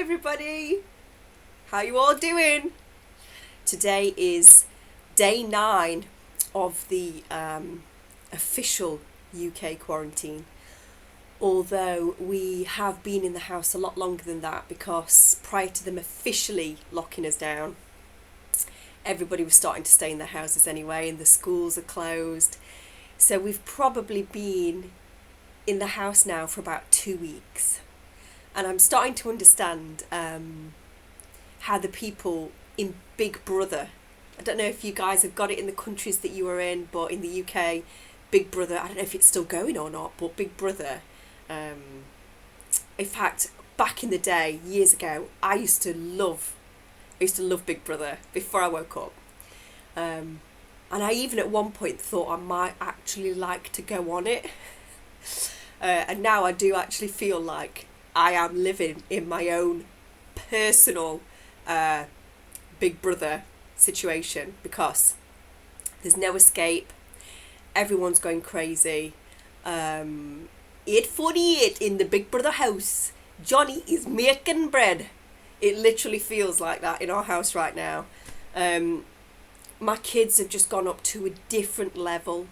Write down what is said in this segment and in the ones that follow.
everybody, how you all doing? Today is day 9 of the official UK quarantine, although we have been in the house a lot longer than that because prior to them officially locking us down, everybody was starting to stay in their houses anyway and the schools are closed. So we've probably been in the house now for about 2 weeks. And I'm starting to understand how the people in Big Brother, I don't know if you guys have got it in the countries that you are in, but in the UK, Big Brother, I don't know if it's still going or not, but Big Brother, in fact, back in the day, years ago, I used to love Big Brother before I woke up. And I even at one point thought I might actually like to go on it. And now I do actually feel like I am living in my own personal Big Brother situation because there's no escape. Everyone's going crazy. 8:48 in the Big Brother house. Johnny is making bread. It literally feels like that in our house right now. My kids have just gone up to a different level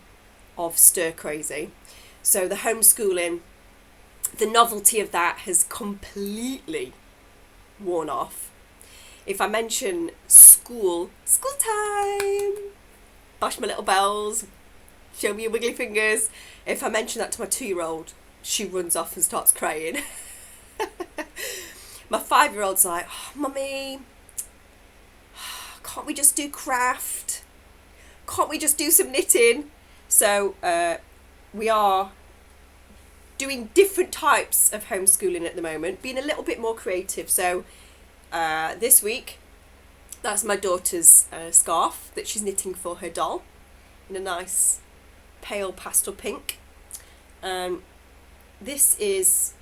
of stir crazy. So the homeschooling, the novelty of that has completely worn off. If I mention school time, bash my little bells, show me your wiggly fingers. If I mention that to my 2-year-old, she runs off and starts crying. My 5-year-old's like, oh, Mummy, can't we just do craft? Can't we just do some knitting? So we are doing different types of homeschooling at the moment, being a little bit more creative. So this week, that's my daughter's scarf that she's knitting for her doll in a nice pale pastel pink. This is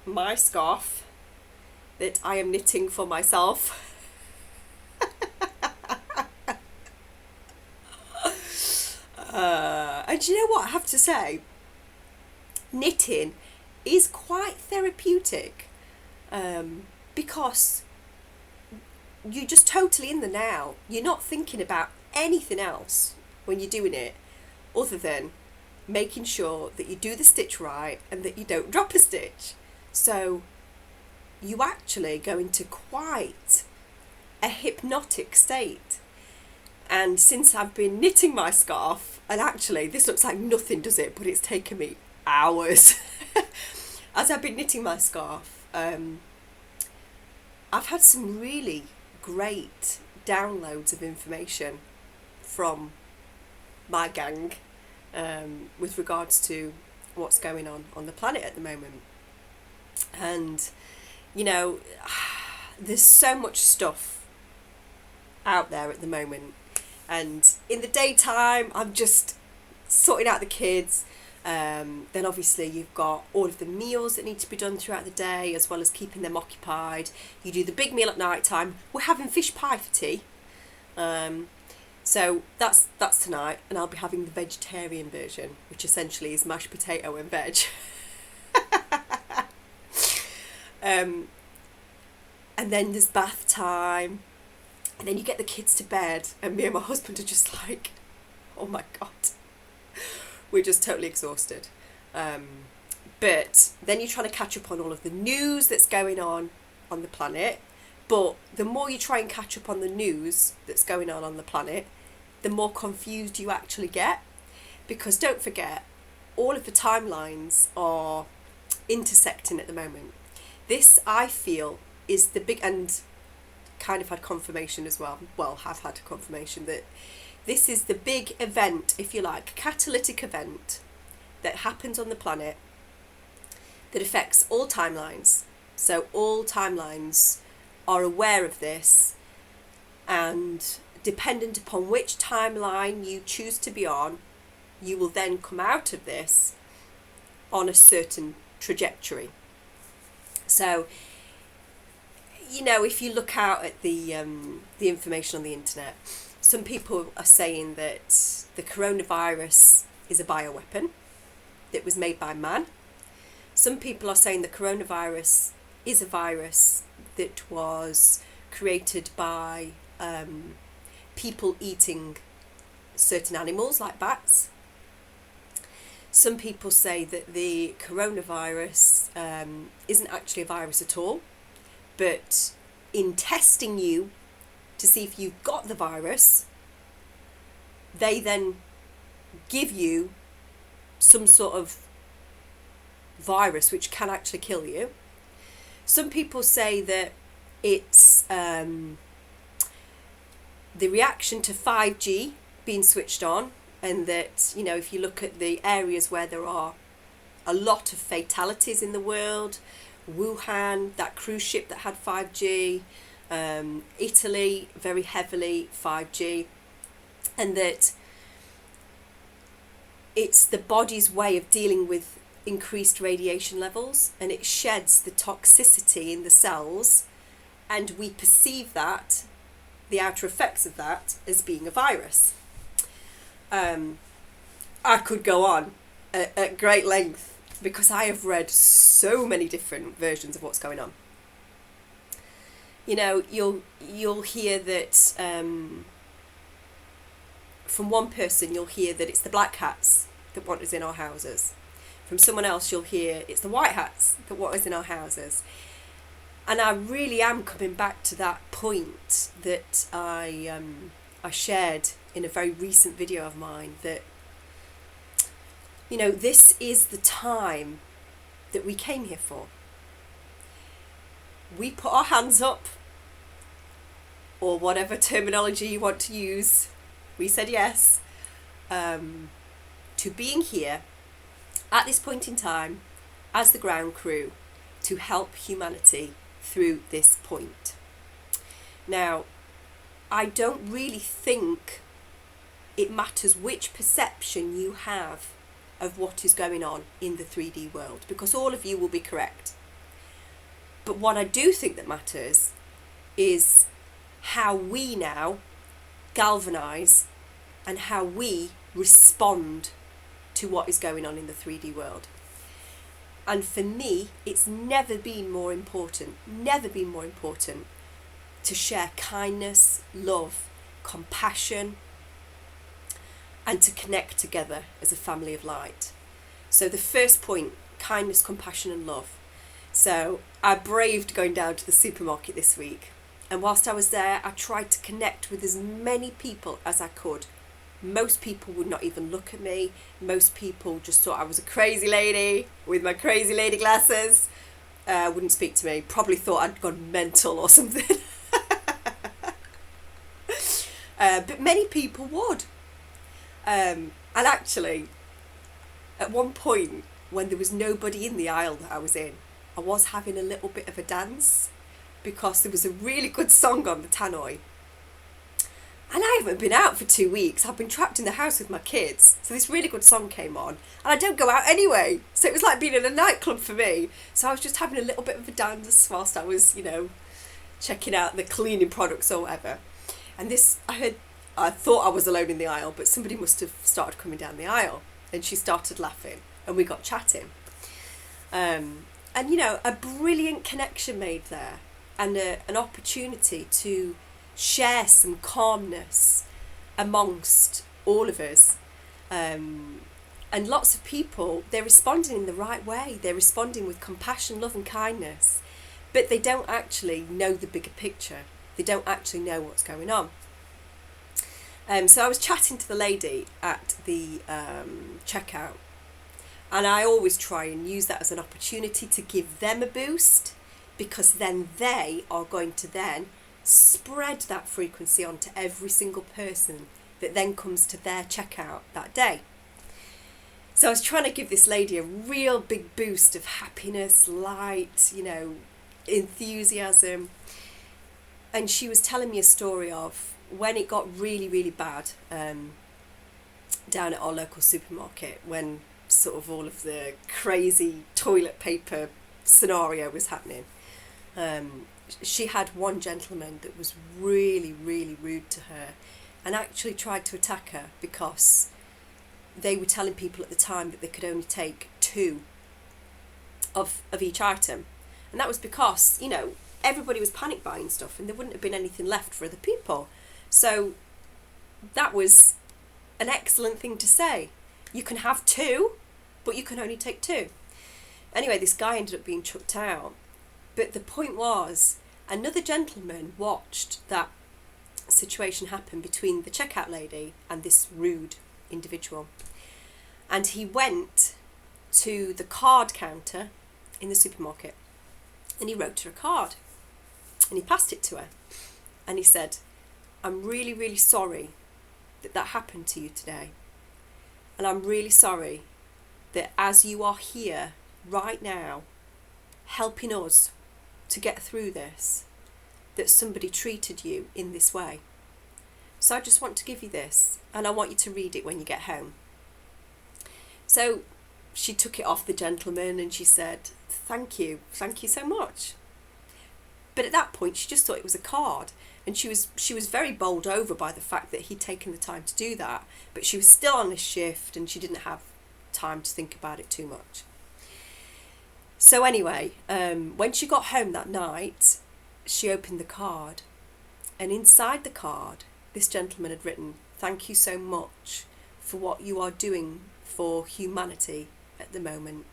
my scarf that I am knitting for myself. And you know what I have to say? Knitting is quite therapeutic because you're just totally in the now. You're not thinking about anything else when you're doing it other than making sure that you do the stitch right and that you don't drop a stitch. So you actually go into quite a hypnotic state. And since I've been knitting my scarf, and actually this looks like nothing, does it? But it's taken me hours. As I've been knitting my scarf, I've had some really great downloads of information from my gang with regards to what's going on the planet at the moment. And, you know, there's so much stuff out there at the moment. And in the daytime, I'm just sorting out the kids. Then obviously you've got all of the meals that need to be done throughout the day, as well as keeping them occupied. You do the big meal at night time. We're having fish pie for tea. So that's tonight, and I'll be having the vegetarian version, which essentially is mashed potato and veg. And then there's bath time. And then you get the kids to bed, and me and my husband are just like, oh my God. We're just totally exhausted. But then you're trying to catch up on all of the news that's going on the planet. But the more you try and catch up on the news that's going on the planet, the more confused you actually get. Because don't forget, all of the timelines are intersecting at the moment. This, I feel, is the big, and kind of had confirmation as well, have had confirmation that this is the big event, if you like, catalytic event that happens on the planet that affects all timelines. So all timelines are aware of this, and dependent upon which timeline you choose to be on, you will then come out of this on a certain trajectory. So, you know, if you look out at the information on the internet, some people are saying that the coronavirus is a bioweapon that was made by man. Some people are saying the coronavirus is a virus that was created by people eating certain animals like bats. Some people say that the coronavirus isn't actually a virus at all, but in testing you to see if you've got the virus, they then give you some sort of virus which can actually kill you. Some people say that it's the reaction to 5G being switched on, and that, you know, if you look at the areas where there are a lot of fatalities in the world, Wuhan, that cruise ship that had 5G, Italy, very heavily 5G, and that it's the body's way of dealing with increased radiation levels, and it sheds the toxicity in the cells, and we perceive that, the outer effects of that, as being a virus. I could go on at great length because I have read so many different versions of what's going on. You know, you'll hear that from one person you'll hear that it's the black hats that want us in our houses. From someone else you'll hear it's the white hats that want us in our houses. And I really am coming back to that point that I shared in a very recent video of mine, that, you know, this is the time that we came here for. We put our hands up, or whatever terminology you want to use. We said yes to being here at this point in time as the ground crew to help humanity through this point. Now, I don't really think it matters which perception you have of what is going on in the 3D world, because all of you will be correct. But what I do think that matters is how we now galvanise and how we respond to what is going on in the 3D world. And for me, it's never been more important to share kindness, love, compassion, and to connect together as a family of light. So the first point, kindness, compassion and love. So I braved going down to the supermarket this week, and whilst I was there, I tried to connect with as many people as I could. Most people would not even look at me. Most people just thought I was a crazy lady with my crazy lady glasses. Wouldn't speak to me. Probably thought I'd gone mental or something. But many people would. And actually, at one point, when there was nobody in the aisle that I was in, I was having a little bit of a dance because there was a really good song on the tannoy. And I haven't been out for 2 weeks. I've been trapped in the house with my kids. So this really good song came on. And I don't go out anyway. So it was like being in a nightclub for me. So I was just having a little bit of a dance whilst I was, you know, checking out the cleaning products or whatever. And this, I thought I was alone in the aisle, but somebody must have started coming down the aisle. And she started laughing. And we got chatting. And, you know, a brilliant connection made there. And an opportunity to share some calmness amongst all of us, and lots of people, they're responding in the right way. They're responding with compassion, love and kindness, but they don't actually know the bigger picture. They don't actually know what's going on. So I was chatting to the lady at the checkout, and I always try and use that as an opportunity to give them a boost, because then they are going to then spread that frequency onto every single person that then comes to their checkout that day. So I was trying to give this lady a real big boost of happiness, light, you know, enthusiasm. And she was telling me a story of when it got really, really bad down at our local supermarket, when sort of all of the crazy toilet paper scenario was happening. She had one gentleman that was really, really rude to her and actually tried to attack her because they were telling people at the time that they could only take 2 of each item. And that was because, you know, everybody was panic buying stuff and there wouldn't have been anything left for other people. So that was an excellent thing to say. You can have 2, but you can only take 2. Anyway, this guy ended up being chucked out. But the point was, another gentleman watched that situation happen between the checkout lady and this rude individual. And he went to the card counter in the supermarket and he wrote her a card and he passed it to her. And he said, I'm really, really sorry that happened to you today. And I'm really sorry that as you are here right now helping us to get through this, that somebody treated you in this way. So I just want to give you this and I want you to read it when you get home. So she took it off the gentleman and she said, thank you so much. But at that point she just thought it was a card, and she was very bowled over by the fact that he'd taken the time to do that, but she was still on this shift and she didn't have time to think about it too much. So anyway, when she got home that night, she opened the card, and inside the card this gentleman had written, thank you so much for what you are doing for humanity at the moment,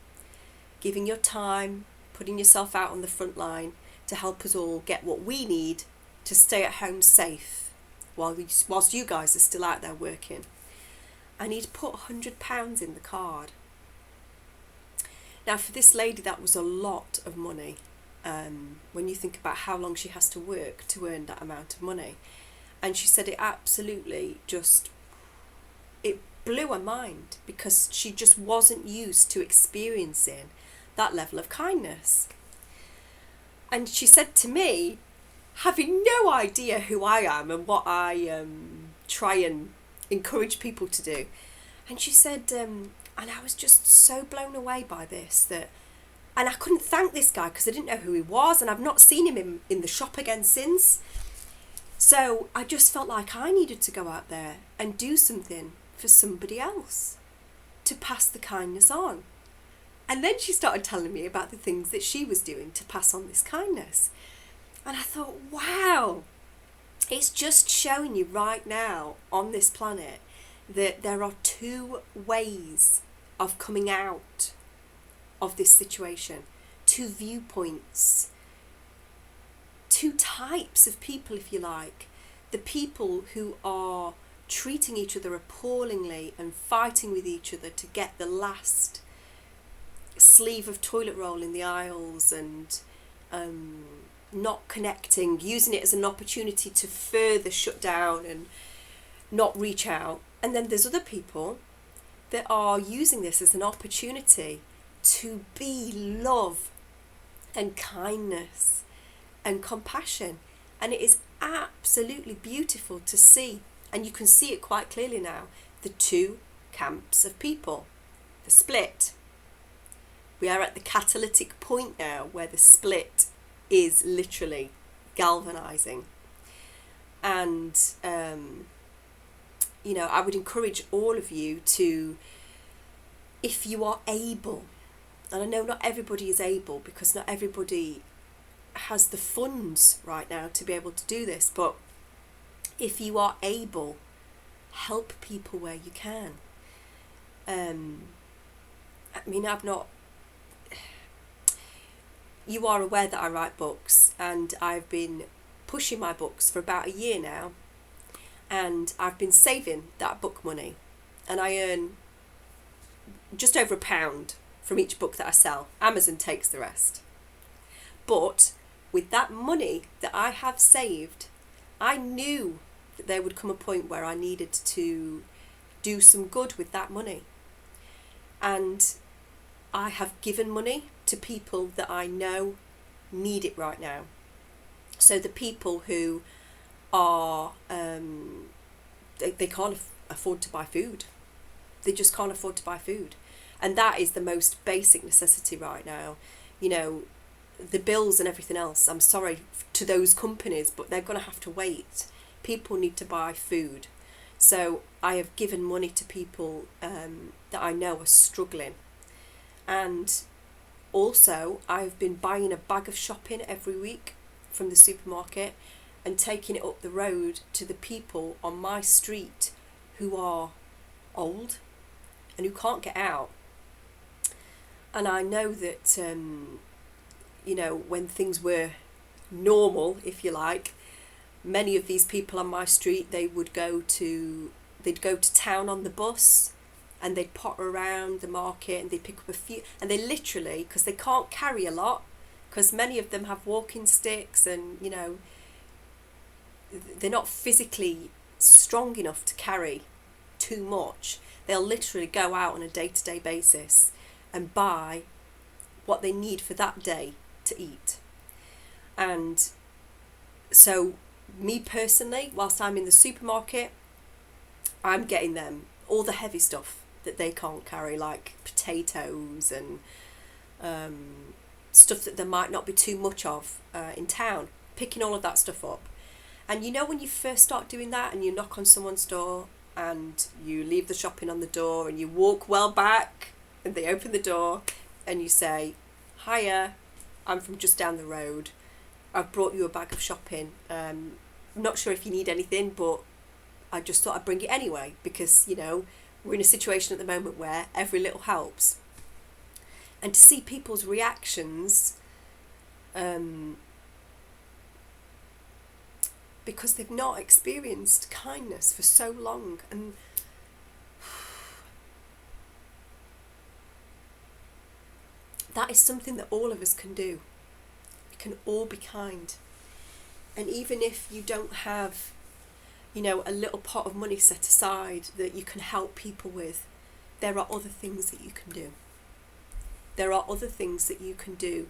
giving your time, putting yourself out on the front line to help us all get what we need to stay at home safe whilst you guys are still out there working. And he'd put £100 in the card. Now for this lady that was a lot of money, when you think about how long she has to work to earn that amount of money. And she said it absolutely it blew her mind, because she just wasn't used to experiencing that level of kindness. And she said to me, having no idea who I am and what I try and encourage people to do, and she said, and I was just so blown away by this, and I couldn't thank this guy because I didn't know who he was, and I've not seen him in the shop again since. So I just felt like I needed to go out there and do something for somebody else to pass the kindness on. And then she started telling me about the things that she was doing to pass on this kindness. And I thought, wow, it's just showing you right now on this planet that there are 2 ways of coming out of this situation, 2 viewpoints, 2 types of people, if you like. The people who are treating each other appallingly and fighting with each other to get the last sleeve of toilet roll in the aisles, and not connecting, using it as an opportunity to further shut down and not reach out. And then there's other people that are using this as an opportunity to be love and kindness and compassion. And it is absolutely beautiful to see, and you can see it quite clearly now, the 2 camps of people, the split. We are at the catalytic point now where the split is literally galvanizing. And I would encourage all of you to, if you are able, and I know not everybody is able because not everybody has the funds right now to be able to do this, but if you are able, help people where you can. You are aware that I write books, and I've been pushing my books for about a year now, and I've been saving that book money, and I earn just over £1 from each book that I sell. Amazon takes the rest. But with that money that I have saved, I knew that there would come a point where I needed to do some good with that money. And I have given money to people that I know need it right now. So the people who are, they can't afford to buy food. They just can't afford to buy food. And that is the most basic necessity right now. The bills and everything else, I'm sorry to those companies, but they're going to have to wait. People need to buy food. So I have given money to people that I know are struggling. And also I've been buying a bag of shopping every week from the supermarket and taking it up the road to the people on my street who are old and who can't get out. And I know that, when things were normal, if you like, many of these people on my street, they'd go to town on the bus, and they'd potter around the market and they'd pick up a few, and they literally, because they can't carry a lot, because many of them have walking sticks and, they're not physically strong enough to carry too much. They'll literally go out on a day-to-day basis and buy what they need for that day to eat. And so me personally, whilst I'm in the supermarket, I'm getting them all the heavy stuff that they can't carry, like potatoes and stuff that there might not be too much of in town, picking all of that stuff up. And when you first start doing that and you knock on someone's door and you leave the shopping on the door and you walk well back and they open the door and you say, "Hiya, I'm from just down the road. I've brought you a bag of shopping. I'm not sure if you need anything, but I just thought I'd bring it anyway because, we're in a situation at the moment where every little helps." And to see people's reactions, because they've not experienced kindness for so long, and that is something that all of us can do. We can all be kind. And even if you don't have, a little pot of money set aside that you can help people with, there are other things that you can do. There are other things that you can do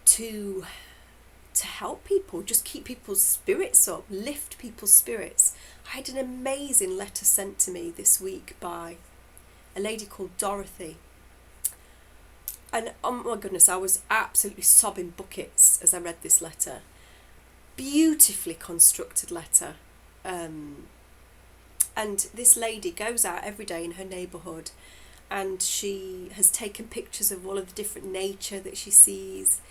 to help people, just keep people's spirits up, lift people's spirits. I had an amazing letter sent to me this week by a lady called Dorothy. And oh my goodness, I was absolutely sobbing buckets as I read this letter. Beautifully constructed letter. And this lady goes out every day in her neighbourhood and she has taken pictures of all of the different nature that she sees,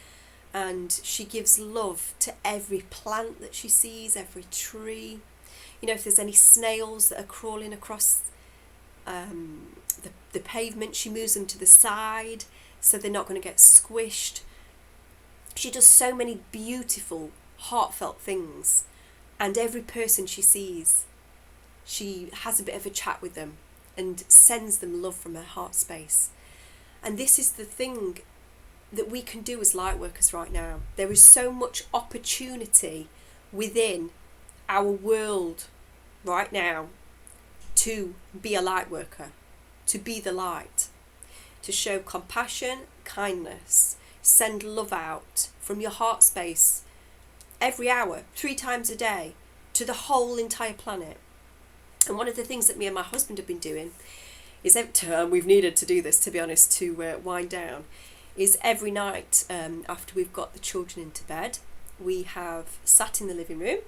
and she gives love to every plant that she sees, every tree. If there's any snails that are crawling across the pavement, she moves them to the side so they're not going to get squished. She does so many beautiful, heartfelt things, and every person she sees, she has a bit of a chat with them and sends them love from her heart space. And this is the thing that we can do as light workers right now. There is so much opportunity within our world right now to be a light worker, to be the light, to show compassion, kindness, send love out from your heart space every hour, 3 times a day, to the whole entire planet. And one of the things that me and my husband have been doing is, we've needed to do this, to be honest, to wind down, is every night after we've got the children into bed, we have sat in the living room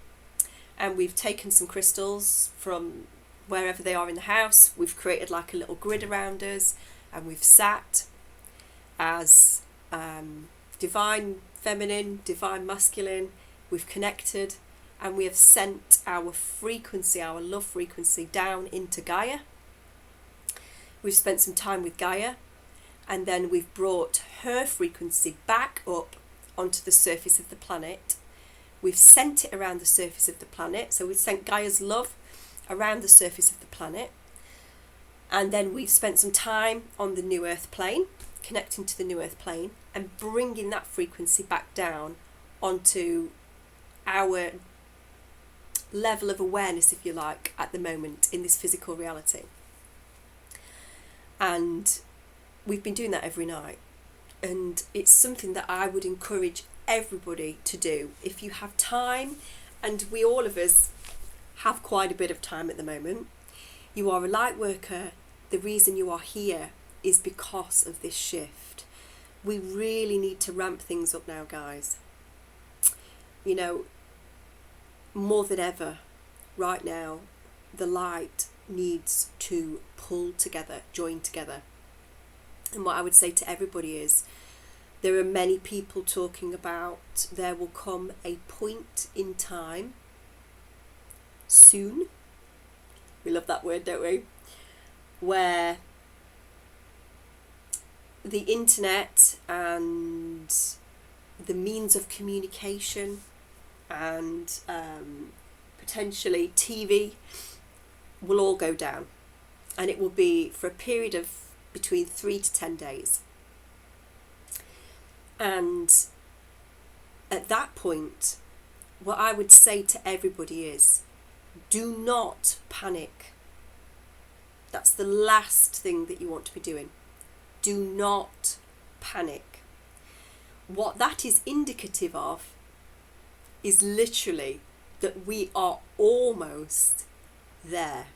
and we've taken some crystals from wherever they are in the house. We've created like a little grid around us and we've sat as divine feminine, divine masculine. We've connected and we have sent our frequency, our love frequency, down into Gaia. We've spent some time with Gaia, and then we've brought her frequency back up onto the surface of the planet. We've sent it around the surface of the planet. So we've sent Gaia's love around the surface of the planet. And then we've spent some time on the new earth plane, connecting to the new earth plane and bringing that frequency back down onto our level of awareness, if you like, at the moment in this physical reality. And we've been doing that every night. And it's something that I would encourage everybody to do. If you have time, and we all of us have quite a bit of time at the moment, you are a light worker. The reason you are here is because of this shift. We really need to ramp things up now, guys. More than ever, right now, the light needs to pull together, join together. And what I would say to everybody is, There are many people talking about there will come a point in time soon. We love that word, don't we? Where the internet and the means of communication and potentially TV will all go down, and it will be for a period of between 3 to 10 days. And at that point, what I would say to everybody is, do not panic. That's the last thing that you want to be doing. Do not panic. What that is indicative of is literally that we are almost there.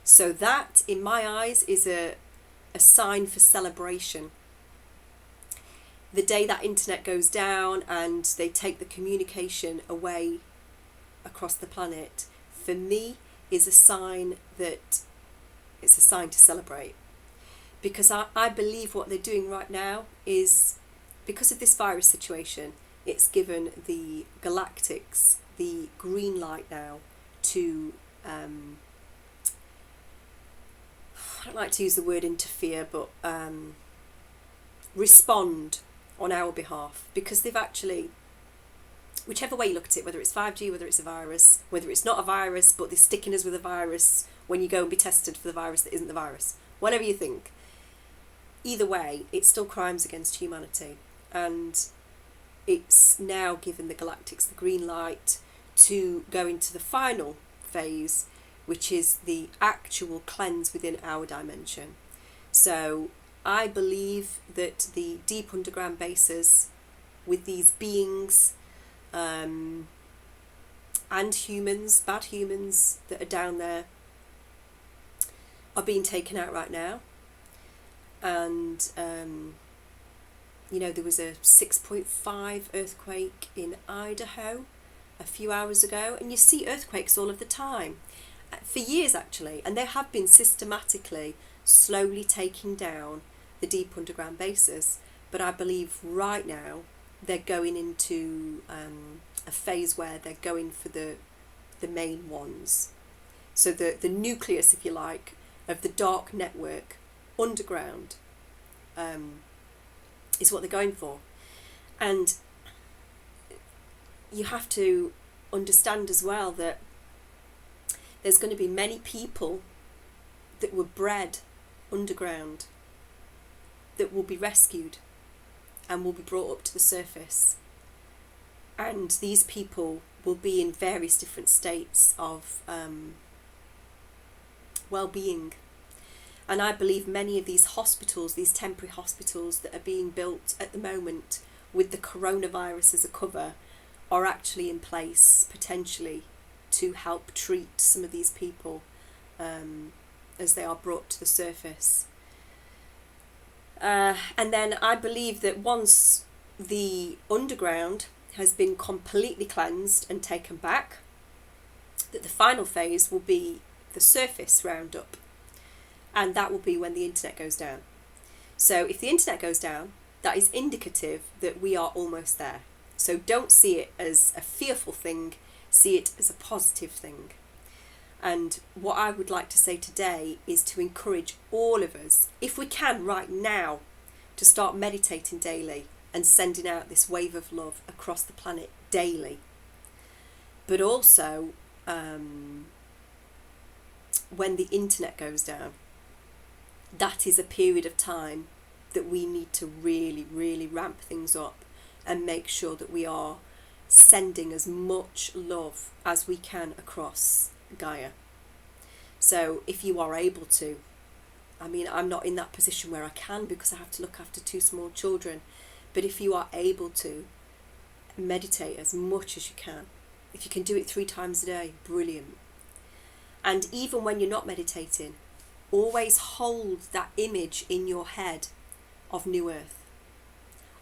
So that, in my eyes, is a sign for celebration. The day that internet goes down and they take the communication away across the planet, for me, is a sign that it's a sign to celebrate. Because I believe what they're doing right now is, because of this virus situation, it's given the galactics the green light now to, I don't like to use the word interfere, but respond on our behalf, because they've actually, whichever way you look at it, whether it's 5G, whether it's a virus, whether it's not a virus, but they're sticking us with a virus when you go and be tested for the virus that isn't the virus, whatever you think, either way, it's still crimes against humanity. And it's now given the galactics the green light to go into the final phase, which is the actual cleanse within our dimension. So I believe that the deep underground bases with these beings and humans, bad humans that are down there, are being taken out right now. And there was a 6.5 earthquake in Idaho a few hours ago, and you see earthquakes all of the time, for years actually, and they have been systematically slowly taking down the deep underground bases. But I believe right now they're going into a phase where they're going for the main ones. So the nucleus, if you like, of the dark network underground is what they're going for. And you have to understand as well that there's going to be many people that were bred underground that will be rescued and will be brought up to the surface. And these people will be in various different states of well-being. And I believe many of these hospitals, these temporary hospitals that are being built at the moment with the coronavirus as a cover, are actually in place potentially to help treat some of these people as they are brought to the surface. And then I believe that once the underground has been completely cleansed and taken back, that the final phase will be the surface roundup. And that will be when the internet goes down. So if the internet goes down, that is indicative that we are almost there. So don't see it as a fearful thing, see it as a positive thing. And what I would like to say today is to encourage all of us, if we can right now, to start meditating daily and sending out this wave of love across the planet daily. But also, when the internet goes down, that is a period of time that we need to really, really ramp things up and make sure that we are sending as much love as we can across Gaia. So if you are able to, I mean, I'm not in that position where I can because I have to look after 2 small children, but if you are able to, meditate as much as you can. If you can do it 3 times a day, brilliant. And even when you're not meditating, always hold that image in your head of New Earth.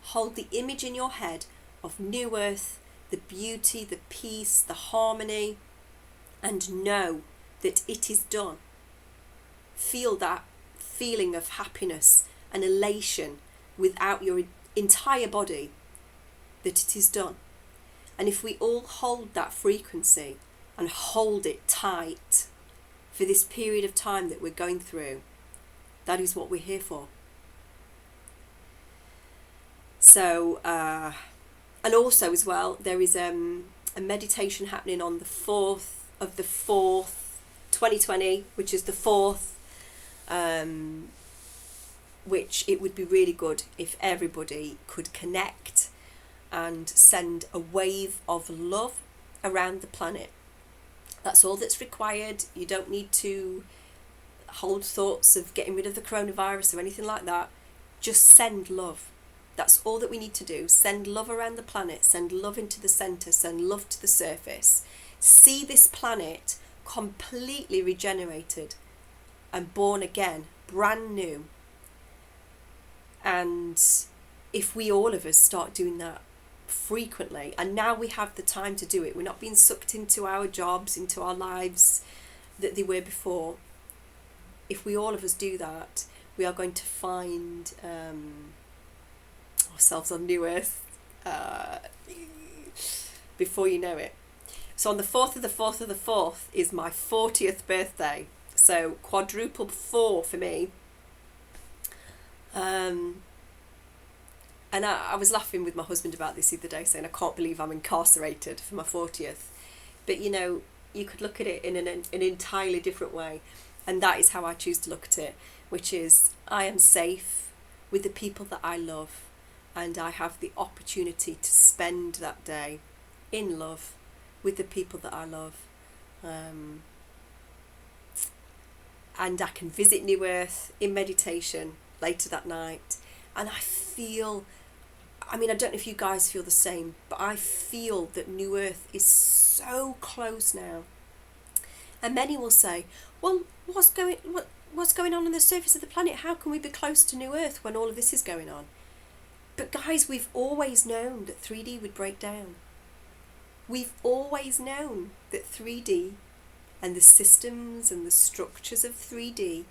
Hold the image in your head of New Earth, the beauty, the peace, the harmony, and know that it is done. Feel that feeling of happiness and elation without your entire body that it is done. And if we all hold that frequency and hold it tight for this period of time that we're going through, that is what we're here for. So, and also as well, there is a meditation happening on the 4th of the 4th, 2020, which is the 4th, which it would be really good if everybody could connect and send a wave of love around the planet. That's all that's required. You don't need to hold thoughts of getting rid of the coronavirus or anything like that. Just send love. That's all that we need to do. Send love around the planet, send love into the centre, send love to the surface. See this planet completely regenerated and born again, brand new. And if we all of us start doing that frequently, and now we have the time to do it, we're not being sucked into our jobs, into our lives that they were before. If we all of us do that, we are going to find ourselves on New Earth before you know it. So on the 4th of the 4th of the 4th is my 40th birthday. So quadruple 4 for me. And I was laughing with my husband about this the other day, saying I can't believe I'm incarcerated for my 40th. But you know, you could look at it in an entirely different way. And that is how I choose to look at it, which is I am safe with the people that I love. And I have the opportunity to spend that day in love with the people that I love. And I can visit New Earth in meditation later that night. And I feel, I mean, I don't know if you guys feel the same, but I feel that New Earth is so close now. And many will say, well, what's going on the surface of the planet? How can we be close to New Earth when all of this is going on? But guys, we've always known that 3D would break down. We've always known that 3D and the systems and the structures of 3D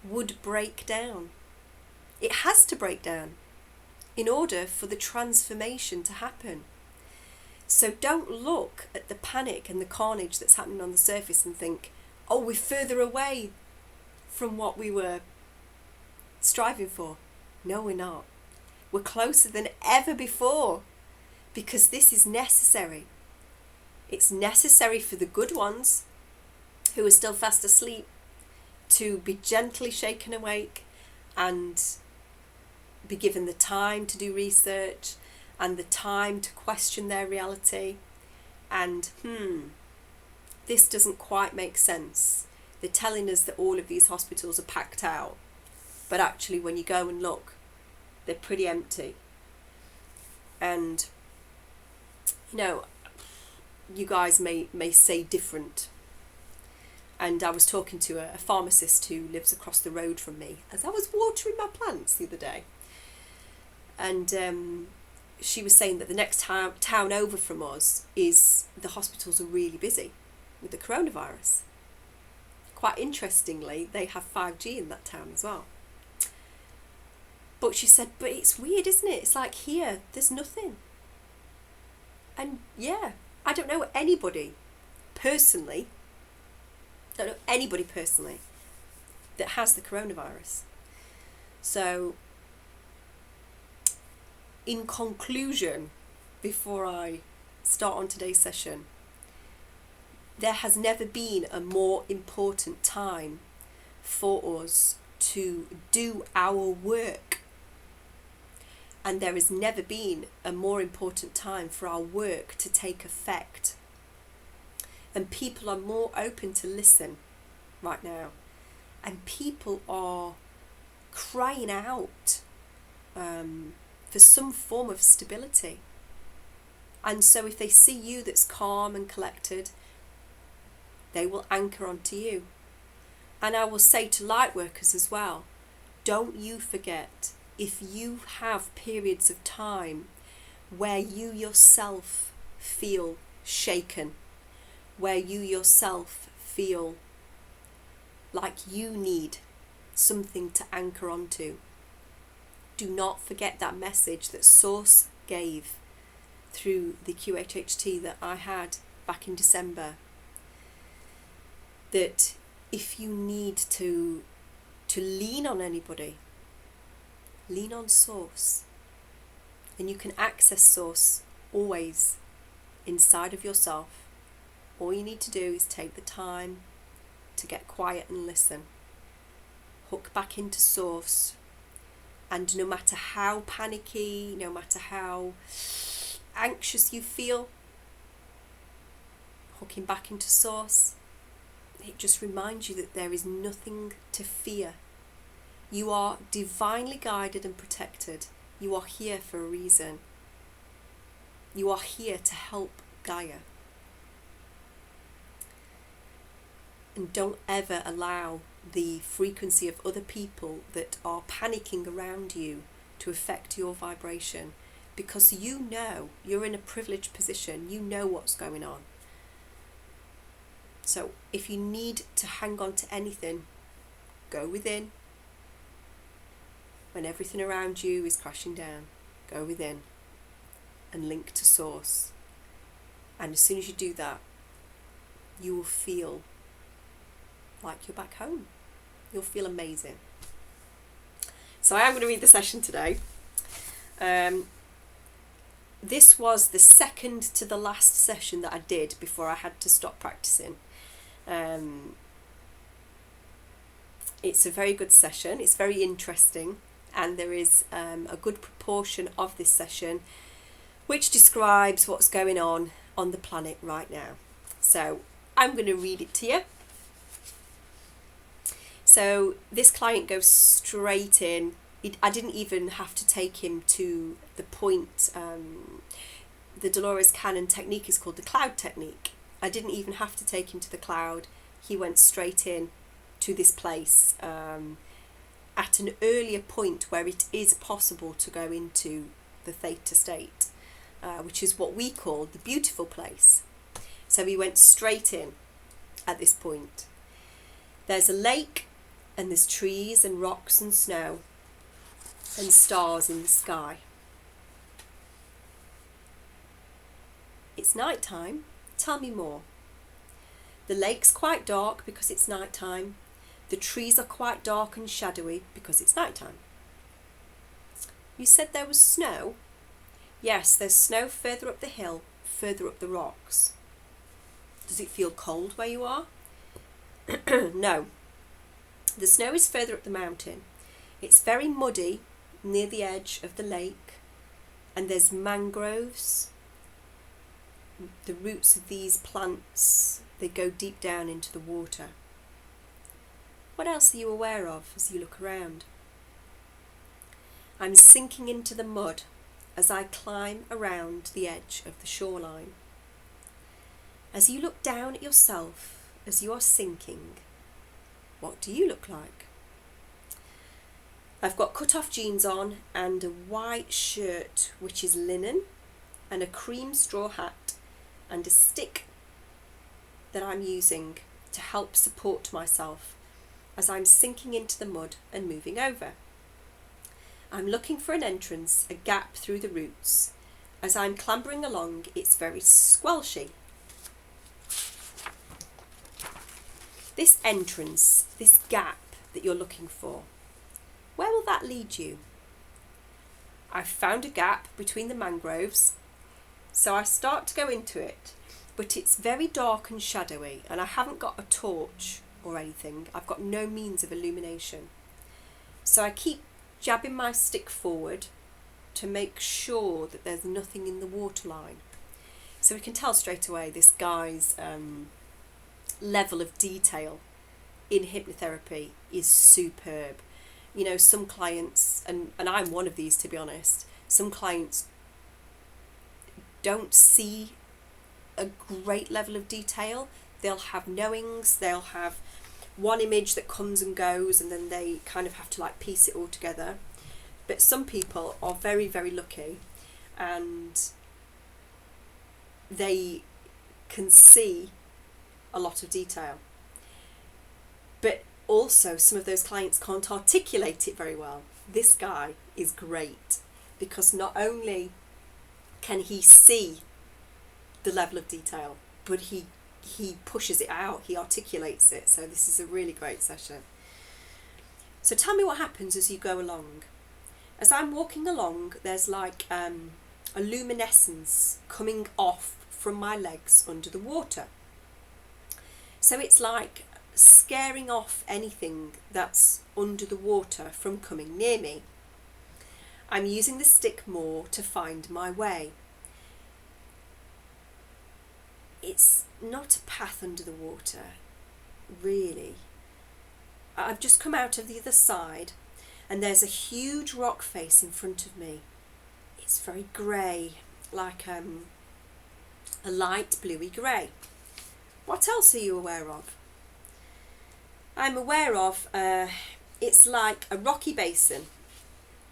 would break down. It has to break down in order for the transformation to happen. So don't look at the panic and the carnage that's happening on the surface and think, oh, we're further away from what we were striving for. No, we're not. We're closer than ever before, because this is necessary. It's necessary for the good ones who are still fast asleep to be gently shaken awake and be given the time to do research and the time to question their reality. And this doesn't quite make sense. They're telling us that all of these hospitals are packed out, but actually when you go and look, they're pretty empty. And you know, you guys may say different. And I was talking to a pharmacist who lives across the road from me as I was watering my plants the other day. And she was saying that the next town over from us is, the hospitals are really busy with the coronavirus. Quite interestingly, they have 5G in that town as well. But she said, but it's weird, isn't it? It's like here, there's nothing. And yeah, I don't know anybody personally that has the coronavirus. So, in conclusion, before I start on today's session, there has never been a more important time for us to do our work. And there has never been a more important time for our work to take effect. And people are more open to listen right now. And people are crying out for some form of stability. And so if they see you that's calm and collected, they will anchor onto you. And I will say to light workers as well, don't you forget, if you have periods of time where you yourself feel shaken, where you yourself feel like you need something to anchor onto, do not forget that message that Source gave through the QHHT that I had back in December. That if you need to lean on anybody, lean on Source. And you can access Source always inside of yourself. All you need to do is take the time to get quiet and listen. Hook back into Source. And no matter how panicky, no matter how anxious you feel, hooking back into Source, it just reminds you that there is nothing to fear. You are divinely guided and protected. You are here for a reason. You are here to help Gaia. And don't ever allow the frequency of other people that are panicking around you to affect your vibration, because you know you're in a privileged position. You know what's going on. So if you need to hang on to anything, go within. When everything around you is crashing down, go within and link to Source. And as soon as you do that, you will feel like you're back home. You'll feel amazing. So I am going to read the session today. This was the second to the last session that I did before I had to stop practicing. It's a very good session. It's very interesting, and there is a good proportion of this session which describes what's going on the planet right now. So I'm going to read it to you. So this client goes straight in. I didn't even have to take him to the point. The Dolores Cannon technique is called the cloud technique. I didn't even have to take him to the cloud. He went straight in to this place at an earlier point where it is possible to go into the theta state, which is what we call the beautiful place. So he went straight in at this point. There's a lake, and there's trees and rocks and snow and stars in the sky. It's night time. Tell me more. The lake's quite dark because it's night time. The trees are quite dark and shadowy because it's night time. You said there was snow? Yes, there's snow further up the hill, further up the rocks. Does it feel cold where you are? No. The snow is further up the mountain. It's very muddy near the edge of the lake, and there's mangroves. The roots of these plants, they go deep down into the water. What else are you aware of as you look around? I'm sinking into the mud as I climb around the edge of the shoreline. As you look down at yourself as you are sinking, what do you look like? I've got cut-off jeans on and a white shirt which is linen, and a cream straw hat and a stick that I'm using to help support myself as I'm sinking into the mud and moving over. I'm looking for an entrance, a gap through the roots. As I'm clambering along, it's very squelchy. This entrance, this gap that you're looking for, where will that lead you? I've found a gap between the mangroves, so I start to go into it, but it's very dark and shadowy, and I haven't got a torch or anything. I've got no means of illumination. So I keep jabbing my stick forward to make sure that there's nothing in the waterline. So we can tell straight away this guy's level of detail in hypnotherapy is superb. You know, some clients, and I'm one of these to be honest, some clients don't see a great level of detail. They'll have knowings, they'll have one image that comes and goes, and then they kind of have to like piece it all together. But some people are very, very lucky, and they can see a lot of detail. But also some of those clients can't articulate it very well. This guy is great, because not only can he see the level of detail, but he pushes it out, he articulates it. So this is a really great session. So tell me what happens as you go along. As I'm walking along, there's like a luminescence coming off from my legs under the water. So it's like scaring off anything that's under the water from coming near me. I'm using the stick more to find my way. It's not a path under the water, really. I've just come out of the other side, and there's a huge rock face in front of me. It's very grey, like a light bluey grey. What else are you aware of? I'm aware of, it's like a rocky basin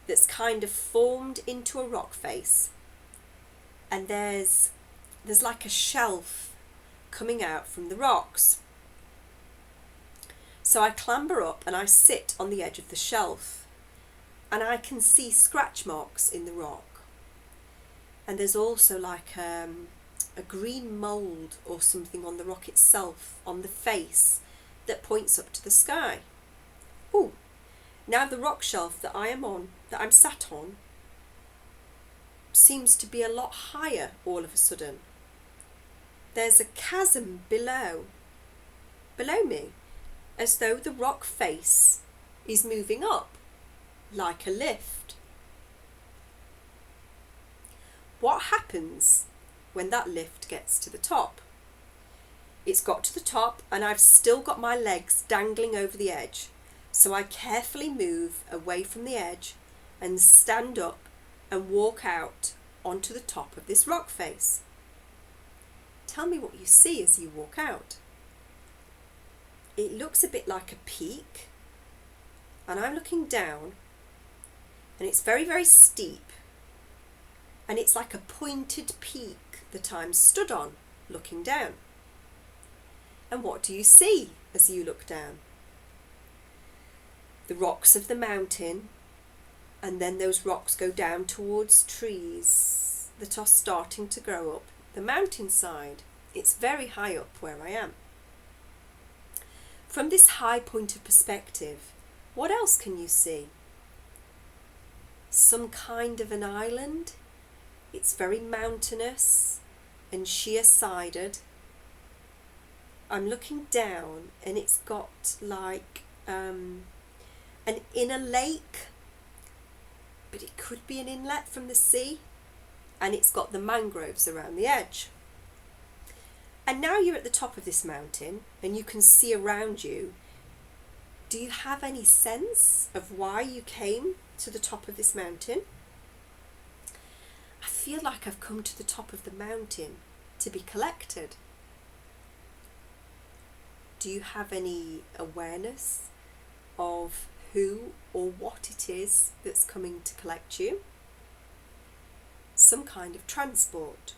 that's kind of formed into a rock face, and there's like a shelf coming out from the rocks. So I clamber up and I sit on the edge of the shelf, and I can see scratch marks in the rock. And there's also like a green mould or something on the rock itself, on the face, that points up to the sky. Ooh, now the rock shelf that I'm sat on, seems to be a lot higher all of a sudden. There's a chasm below me, as though the rock face is moving up, like a lift. What happens when that lift gets to the top? It's got to the top, and I've still got my legs dangling over the edge, so I carefully move away from the edge and stand up and walk out onto the top of this rock face. Tell me what you see as you walk out. It looks a bit like a peak, and I'm looking down, and it's very, very steep, and it's like a pointed peak that I'm stood on looking down. And what do you see as you look down? The rocks of the mountain, and then those rocks go down towards trees that are starting to grow up the mountainside. It's very high up where I am. From this high point of perspective, what else can you see? Some kind of an island. It's very mountainous and sheer-sided. I'm looking down, and it's got like an inner lake, but it could be an inlet from the sea, and it's got the mangroves around the edge. And now you're at the top of this mountain and you can see around you. Do you have any sense of why you came to the top of this mountain? I feel like I've come to the top of the mountain to be collected. Do you have any awareness of who or what it is that's coming to collect you? Some kind of transport.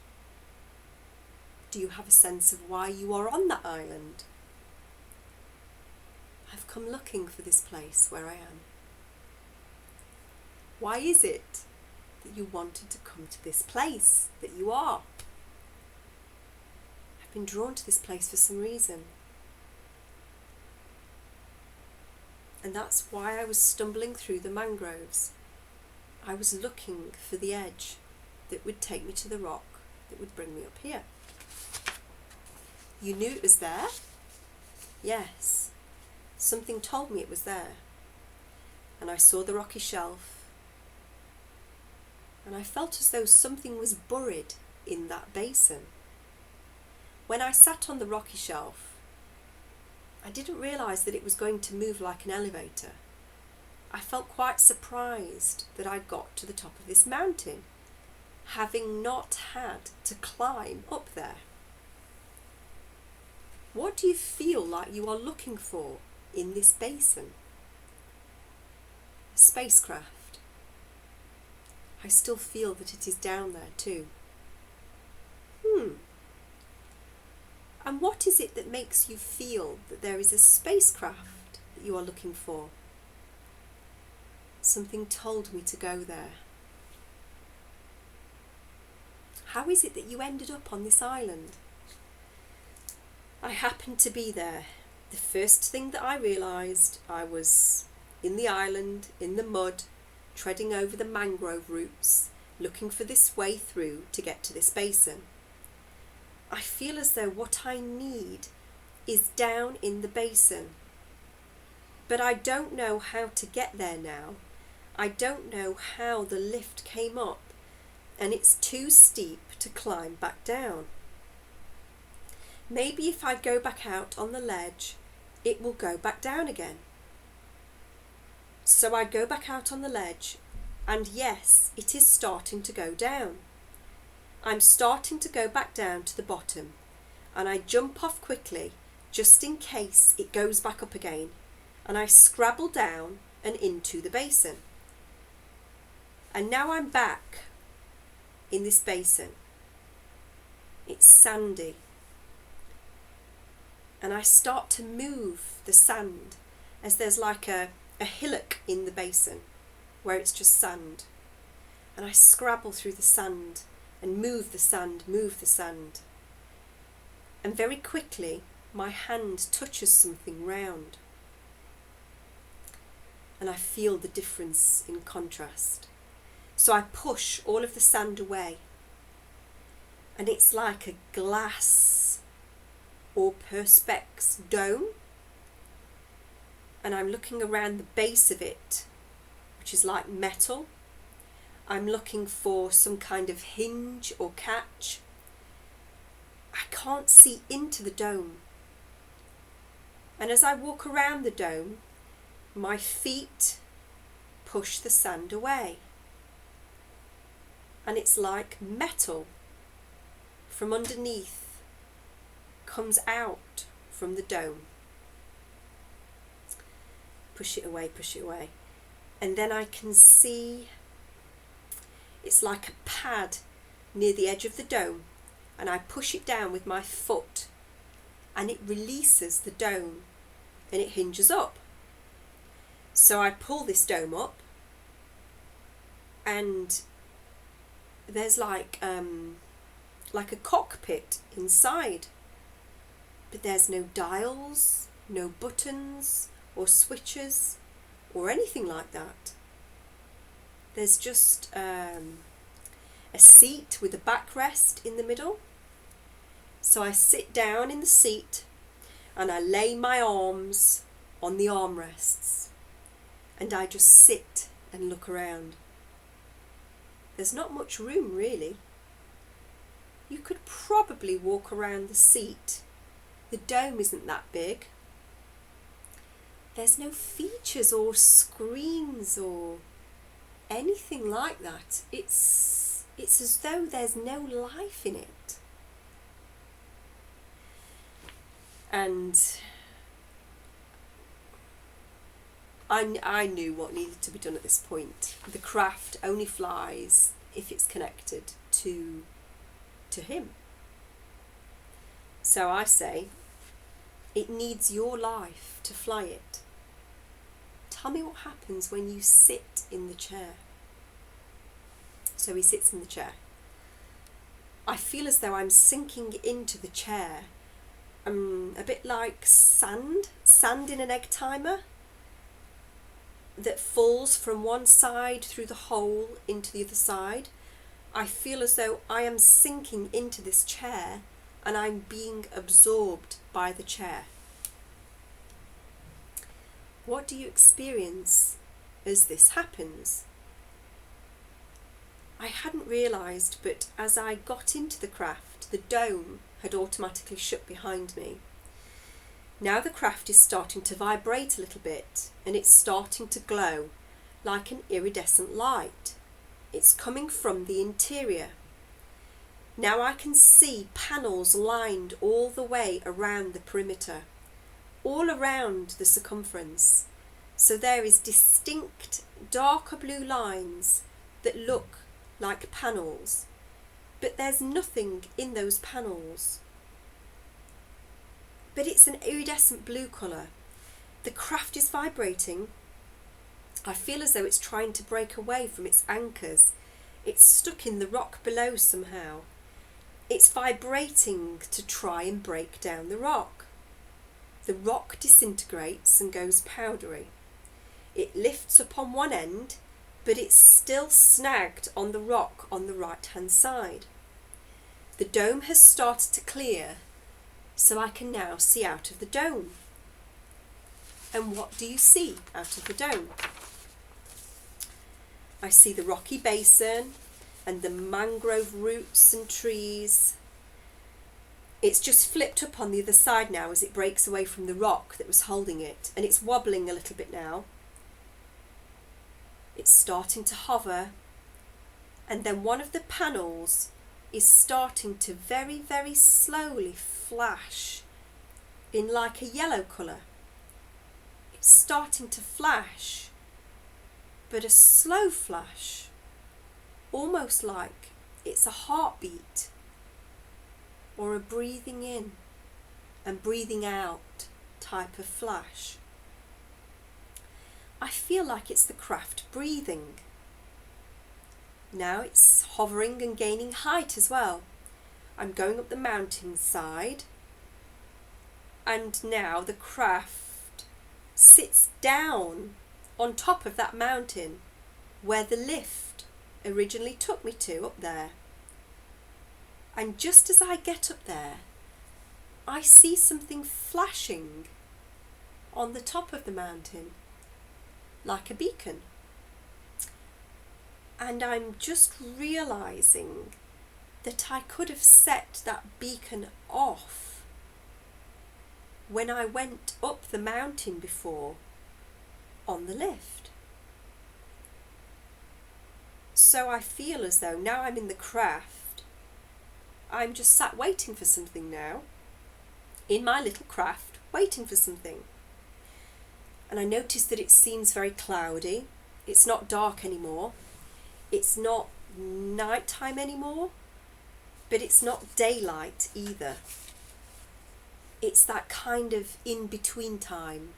Do you have a sense of why you are on that island? I've come looking for this place where I am. Why is it that you wanted to come to this place that you are? I've been drawn to this place for some reason. And that's why I was stumbling through the mangroves. I was looking for the edge that would take me to the rock that would bring me up here. You knew it was there? Yes. Something told me it was there. And I saw the rocky shelf. And I felt as though something was buried in that basin. When I sat on the rocky shelf, I didn't realise that it was going to move like an elevator. I felt quite surprised that I got to the top of this mountain, having not had to climb up there. What do you feel like you are looking for in this basin? A spacecraft. I still feel that it is down there too. And what is it that makes you feel that there is a spacecraft that you are looking for? Something told me to go there. How is it that you ended up on this island? I happened to be there. The first thing that I realised, I was in the island, in the mud, treading over the mangrove roots, looking for this way through to get to this basin. I feel as though what I need is down in the basin. But I don't know how to get there now. I don't know how the lift came up, and it's too steep to climb back down. Maybe if I go back out on the ledge, it will go back down again. So I go back out on the ledge, and yes, it is starting to go down. I'm starting to go back down to the bottom, and I jump off quickly just in case it goes back up again, and I scrabble down and into the basin. And now I'm back in this basin. It's sandy, and I start to move the sand as there's like a hillock in the basin where it's just sand, and I scrabble through the sand and move the sand, and very quickly my hand touches something round, and I feel the difference in contrast. So I push all of the sand away, and it's like a glass or perspex dome, and I'm looking around the base of it, which is like metal. I'm looking for some kind of hinge or catch. I can't see into the dome. And as I walk around the dome, my feet push the sand away. And it's like metal from underneath comes out from the dome. Push it away. And then I can see it's like a pad near the edge of the dome, and I push it down with my foot, and it releases the dome, and it hinges up. So I pull this dome up, and there's like a cockpit inside, but there's no dials, no buttons or switches or anything like that. There's just a seat with a backrest in the middle. So I sit down in the seat and I lay my arms on the armrests, and I just sit and look around. There's not much room really. You could probably walk around the seat. The dome isn't that big. There's no features or screens or anything like that. It's as though there's no life in it. And I knew what needed to be done at this point. The craft only flies if it's connected to him. So I say, it needs your life to fly it. Tell me what happens when you sit in the chair. So he sits in the chair. I feel as though I'm sinking into the chair. A bit like sand in an egg timer that falls from one side through the hole into the other side. I feel as though I am sinking into this chair and I'm being absorbed by the chair. What do you experience as this happens? I hadn't realised, but as I got into the craft, the dome had automatically shut behind me. Now the craft is starting to vibrate a little bit, and it's starting to glow like an iridescent light. It's coming from the interior. Now I can see panels lined all the way around the perimeter, all around the circumference. So there is distinct darker blue lines that look like panels, but there's nothing in those panels. But it's an iridescent blue colour. The craft is vibrating, I feel as though it's trying to break away from its anchors. It's stuck in the rock below somehow. It's vibrating to try and break down the rock. The rock disintegrates and goes powdery. It lifts up on one end, but it's still snagged on the rock on the right-hand side. The dome has started to clear, so I can now see out of the dome. And what do you see out of the dome? I see the rocky basin and the mangrove roots and trees. It's just flipped up on the other side now as it breaks away from the rock that was holding it, and it's wobbling a little bit now. It's starting to hover, and then one of the panels is starting to very, very slowly flash in like a yellow colour. It's starting to flash, but a slow flash, almost like it's a heartbeat or a breathing in and breathing out type of flash. I feel like it's the craft breathing. Now it's hovering and gaining height as well. I'm going up the mountainside, and now the craft sits down on top of that mountain where the lift originally took me to up there. And just as I get up there, I see something flashing on the top of the mountain, like a beacon. And I'm just realising that I could have set that beacon off when I went up the mountain before on the lift. So I feel as though now I'm in the craft, I'm just sat waiting for something now, in my little craft, waiting for something. And I notice that it seems very cloudy. It's not dark anymore. It's not nighttime anymore, but it's not daylight either. It's that kind of in-between time,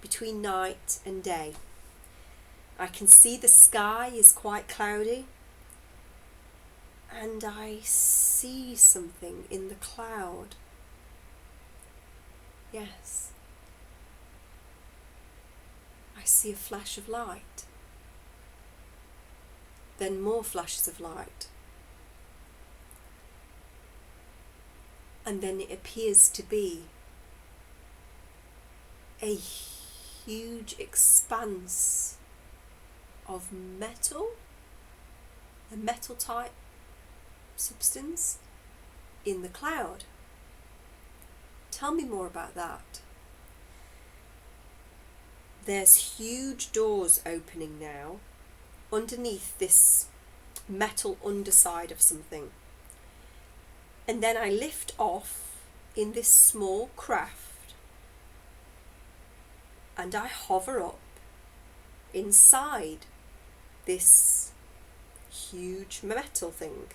between night and day. I can see the sky is quite cloudy, and I see something in the cloud. Yes. I see a flash of light. Then more flashes of light. And then it appears to be a huge expanse of metal, a metal type substance in the cloud. Tell me more about that. There's huge doors opening now underneath this metal underside of something. And then I lift off in this small craft and I hover up inside this huge metal thing.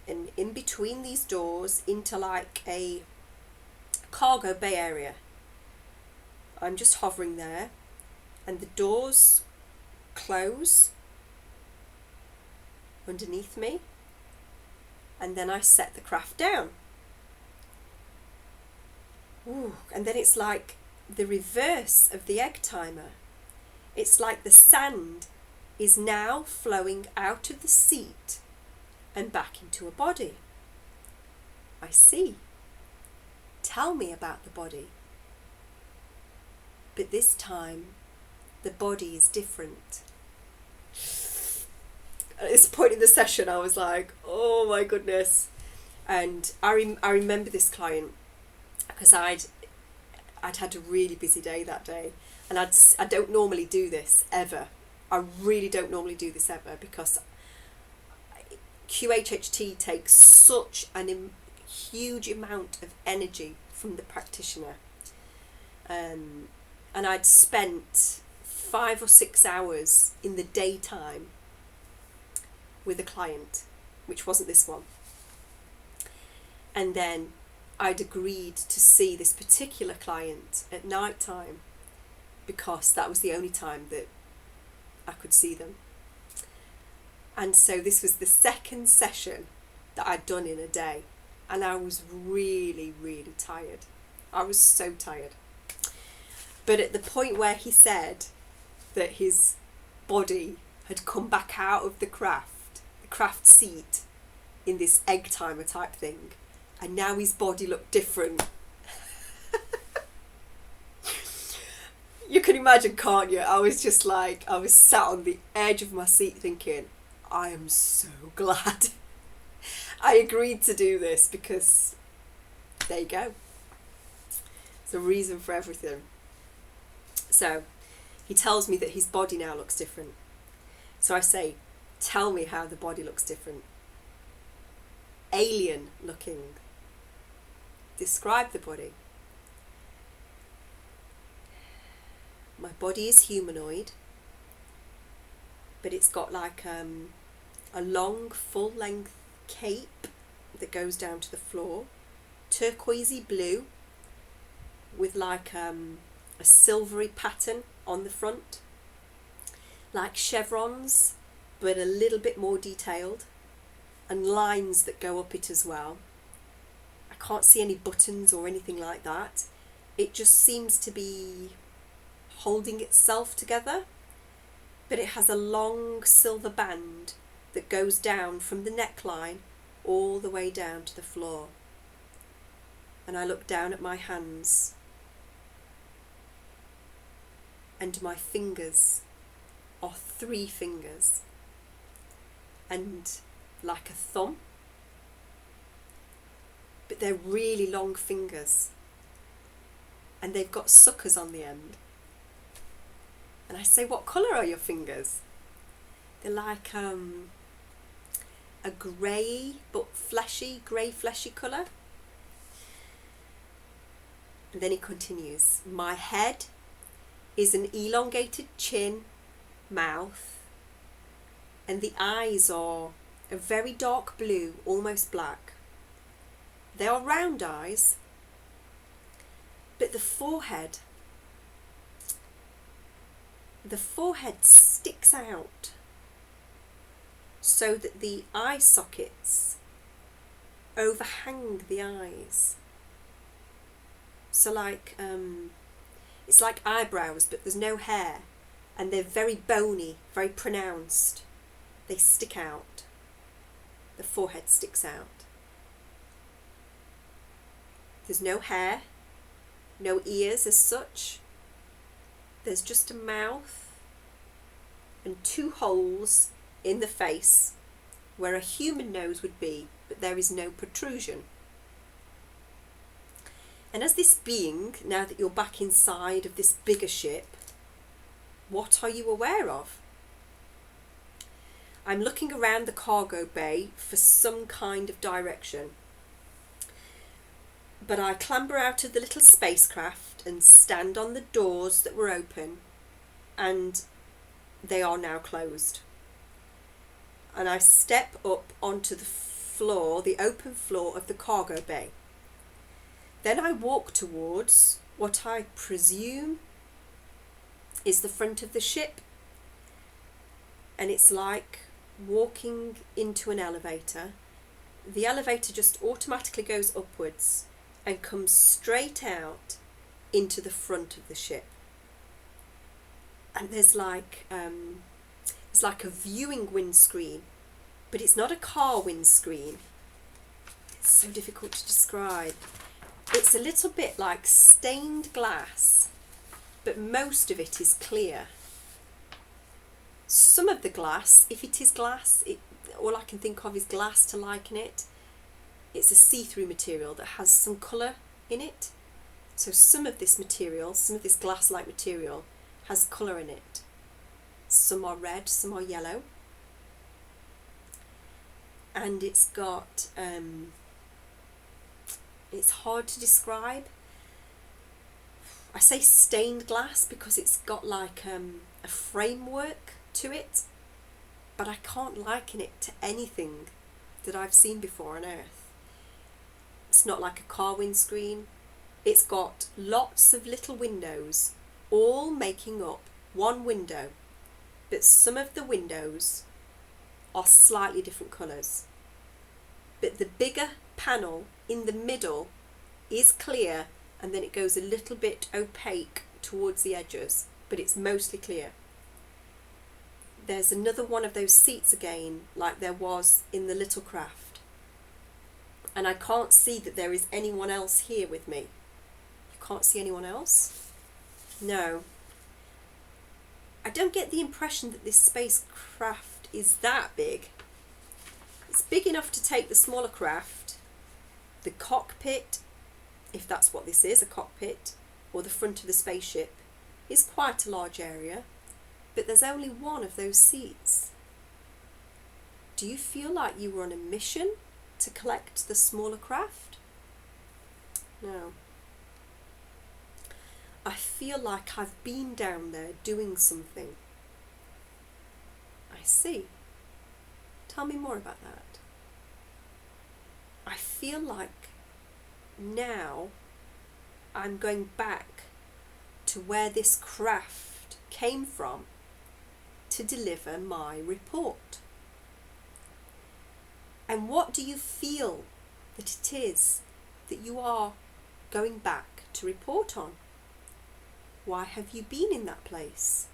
And in between these doors into like a cargo bay area. I'm just hovering there, and the doors close underneath me, and then I set the craft down. Ooh, and then it's like the reverse of the egg timer. It's like the sand is now flowing out of the seat and back into a body. I see. Tell me about the body. But this time, the body is different. At this point in the session, I was like, oh my goodness. And I remember this client because I'd had a really busy day that day. And I don't normally do this ever. I really don't normally do this ever because QHHT takes such a huge amount of energy from the practitioner. And I'd spent 5 or 6 hours in the daytime with a client, which wasn't this one. And then I'd agreed to see this particular client at night time. because that was the only time that I could see them. And so this was the second session that I'd done in a day, and I was really, really tired. I was so tired. But at the point where he said that his body had come back out of the craft seat in this egg timer type thing, and now his body looked different. You can imagine, can't you? I was just like, I was sat on the edge of my seat thinking, I am so glad I agreed to do this, because there you go. It's a reason for everything. So he tells me that his body now looks different. So I say, tell me how the body looks different. Alien looking. Describe the body. My body is humanoid, but it's got like a long full length cape that goes down to the floor, turquoisey blue with like a silvery pattern on the front, like chevrons but a little bit more detailed, and lines that go up it as well. I can't see any buttons or anything like that. It just seems to be holding itself together, but it has a long silver band that goes down from the neckline all the way down to the floor. And I look down at my hands, and my fingers are 3 fingers, and like a thumb, but they're really long fingers, and they've got suckers on the end. And I say, what colour are your fingers? They're like a grey but grey fleshy colour. And then he continues, my head is an elongated chin, mouth, and the eyes are a very dark blue, almost black. They are round eyes, but the forehead sticks out so that the eye sockets overhang the eyes. So like it's like eyebrows, but there's no hair, and they're very bony, very pronounced. They stick out. The forehead sticks out. There's no hair, no ears as such. There's just a mouth and 2 holes in the face where a human nose would be, but there is no protrusion. And as this being, now that you're back inside of this bigger ship, what are you aware of? I'm looking around the cargo bay for some kind of direction, but I clamber out of the little spacecraft and stand on the doors that were open, and they are now closed. And I step up onto the floor, the open floor of the cargo bay. Then I walk towards what I presume is the front of the ship, and it's like walking into an elevator. The elevator just automatically goes upwards and comes straight out into the front of the ship. And there's like a viewing windscreen, but it's not a car windscreen. It's so difficult to describe. It's a little bit like stained glass, but most of it is clear. Some of the glass, if it is glass, all I can think of is glass to liken it. It's a see-through material that has some colour in it. So some of this material, some of this glass-like material, has colour in it. Some are red, some are yellow. And it's got, it's hard to describe. I say stained glass because it's got like a framework to it, but I can't liken it to anything that I've seen before on Earth. It's not like a car windscreen. It's got lots of little windows all making up one window, but some of the windows are slightly different colours. But the bigger panel in the middle is clear, and then it goes a little bit opaque towards the edges, but it's mostly clear. There's another one of those seats again, like there was in the little craft. And I can't see that there is anyone else here with me. You can't see anyone else? No. I don't get the impression that this spacecraft is that big. It's big enough to take the smaller craft, the cockpit, if that's what this is, a cockpit, or the front of the spaceship, is quite a large area, but there's only one of those seats. Do you feel like you were on a mission to collect the smaller craft? No. I feel like I've been down there doing something. I see. Tell me more about that. I feel like now I'm going back to where this craft came from to deliver my report. And what do you feel that it is that you are going back to report on? Why have you been in that place?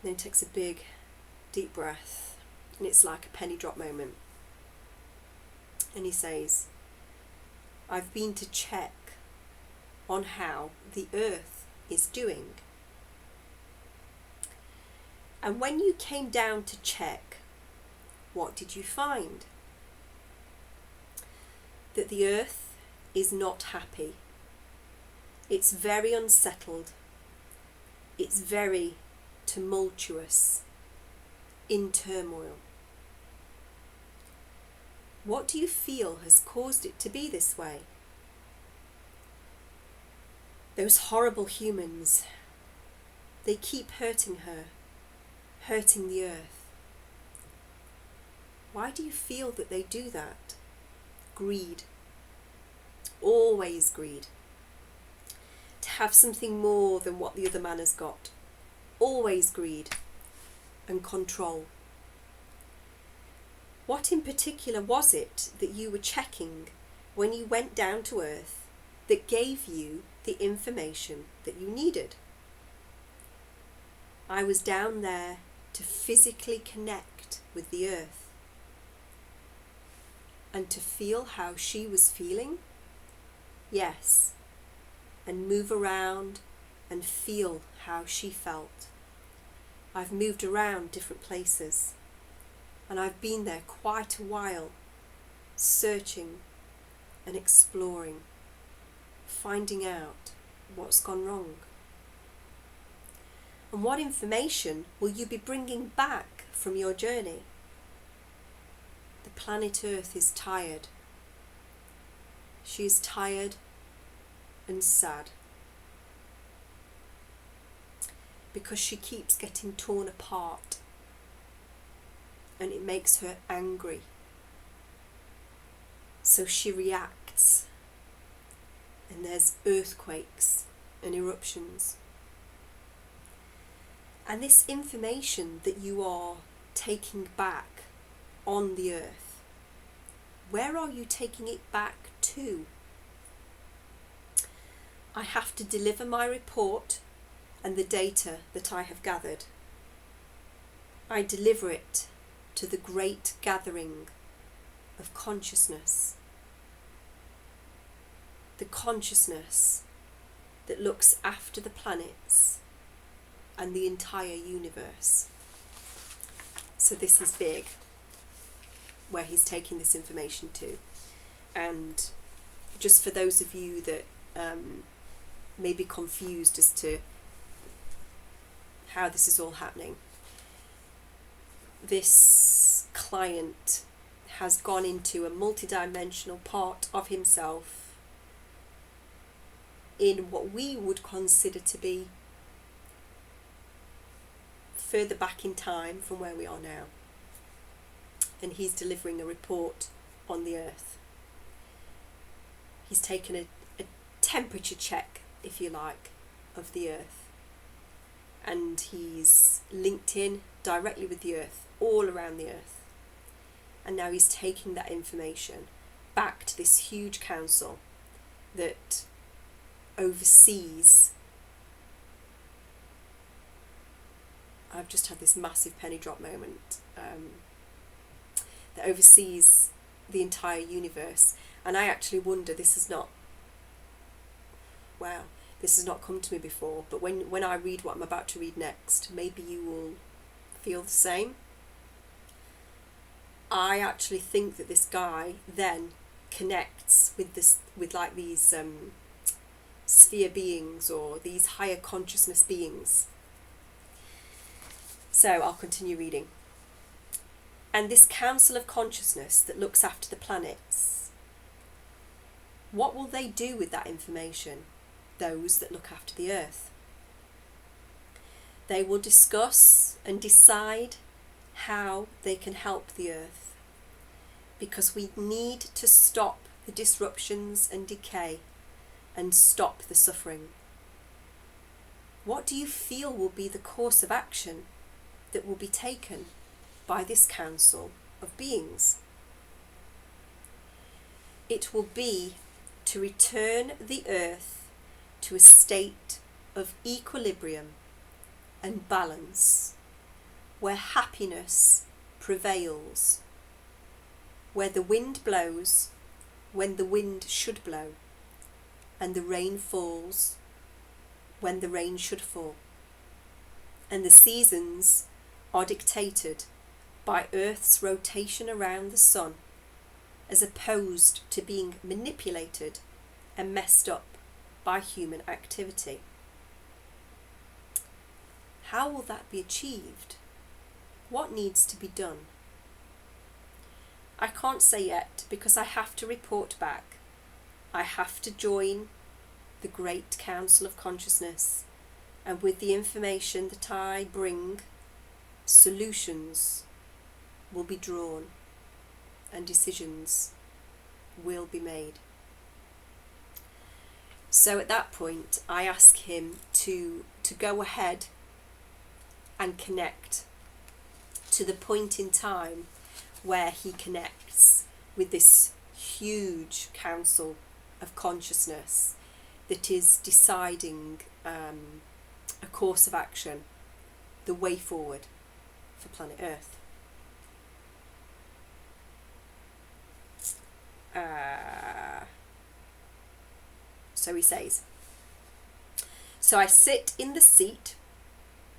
Then he takes a big, deep breath, and it's like a penny drop moment. And he says, I've been to check on how the Earth is doing. And when you came down to check, what did you find? That the Earth is not happy. It's very unsettled. It's very tumultuous, in turmoil. What do you feel has caused it to be this way? Those horrible humans, they keep hurting her, hurting the Earth. Why do you feel that they do that? Greed. Always greed. To have something more than what the other man has got. Always greed and control. What in particular was it that you were checking when you went down to Earth that gave you the information that you needed? I was down there to physically connect with the Earth and to feel how she was feeling. Yes, and move around and feel how she felt. I've moved around different places, and I've been there quite a while, searching and exploring, finding out what's gone wrong. And what information will you be bringing back from your journey? The planet Earth is tired. She is tired and sad because she keeps getting torn apart, and it makes her angry. So she reacts, and there's earthquakes and eruptions. And this information that you are taking back on the Earth, where are you taking it back to? I have to deliver my report and the data that I have gathered. I deliver it to the great gathering of consciousness. The consciousness that looks after the planets and the entire universe. So this is big, where he's taking this information to. And just for those of you that may be confused as to how this is all happening, this client has gone into a multidimensional part of himself in what we would consider to be further back in time from where we are now. And he's delivering a report on the Earth. He's taken a temperature check, if you like, of the earth. And he's linked in directly with the earth, all around the earth. And now he's taking that information back to this huge council that oversees. I've just had this massive penny drop moment, that oversees the entire universe. And I actually wonder, this has not come to me before, but when I read what I'm about to read next, maybe you will feel the same. I actually think that this guy then connects with these sphere beings, or these higher consciousness beings. So I'll continue reading. And this council of consciousness that looks after the planets, what will they do with that information? Those that look after the earth. They will discuss and decide how they can help the earth, because we need to stop the disruptions and decay and stop the suffering. What do you feel will be the course of action that will be taken by this council of beings? It will be to return the earth to a state of equilibrium and balance, where happiness prevails, where the wind blows when the wind should blow, and the rain falls when the rain should fall, and the seasons are dictated by Earth's rotation around the sun, as opposed to being manipulated and messed up by human activity. How will that be achieved? What needs to be done? I can't say yet, because I have to report back. I have to join the great council of consciousness, and with the information that I bring, solutions will be drawn and decisions will be made. So at that point, I ask him to go ahead and connect to the point in time where he connects with this huge council of consciousness that is deciding a course of action, the way forward for planet Earth. So he says, so I sit in the seat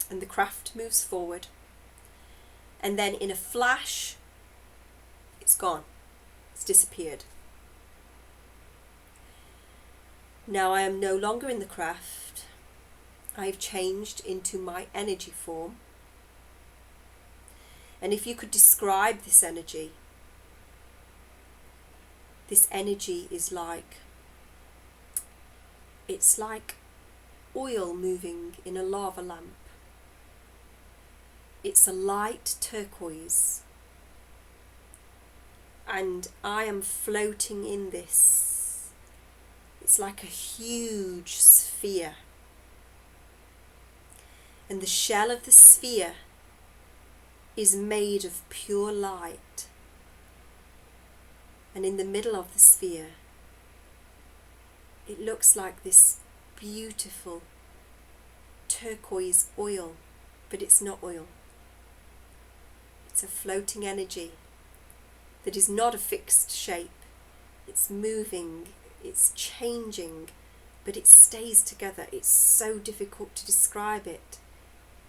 and the craft moves forward, and then in a flash it's gone, it's disappeared. Now I am no longer in the craft. I've changed into my energy form. And if you could describe this energy is like, it's like oil moving in a lava lamp. It's a light turquoise, and I am floating in this. It's like a huge sphere, and the shell of the sphere is made of pure light, and in the middle of the sphere it looks like this beautiful turquoise oil, but it's not oil. It's a floating energy that is not a fixed shape. It's moving, it's changing, but it stays together. It's so difficult to describe it.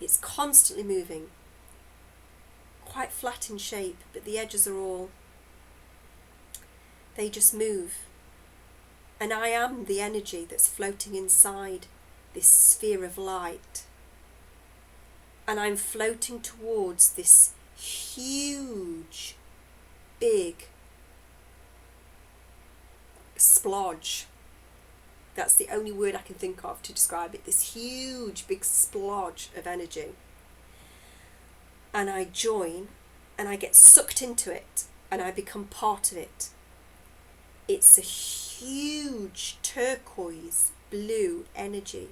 It's constantly moving, quite flat in shape, but the edges are all, they just move. And I am the energy that's floating inside this sphere of light. And I'm floating towards this huge, big splodge. That's the only word I can think of to describe it. This huge, big splodge of energy. And I join, and I get sucked into it, and I become part of it. It's a huge turquoise blue energy.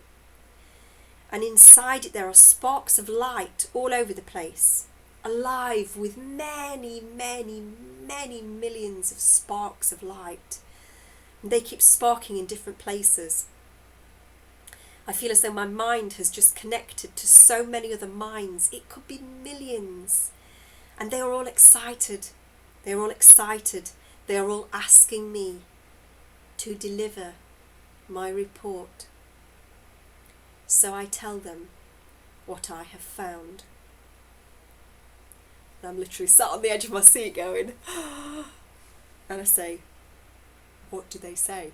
And inside it there are sparks of light all over the place, alive with many, many, many millions of sparks of light. And they keep sparking in different places. I feel as though my mind has just connected to so many other minds. It could be millions. And they are all excited. They are all excited. They are all asking me to deliver my report. So I tell them what I have found. And I'm literally sat on the edge of my seat going, and I say, what do they say?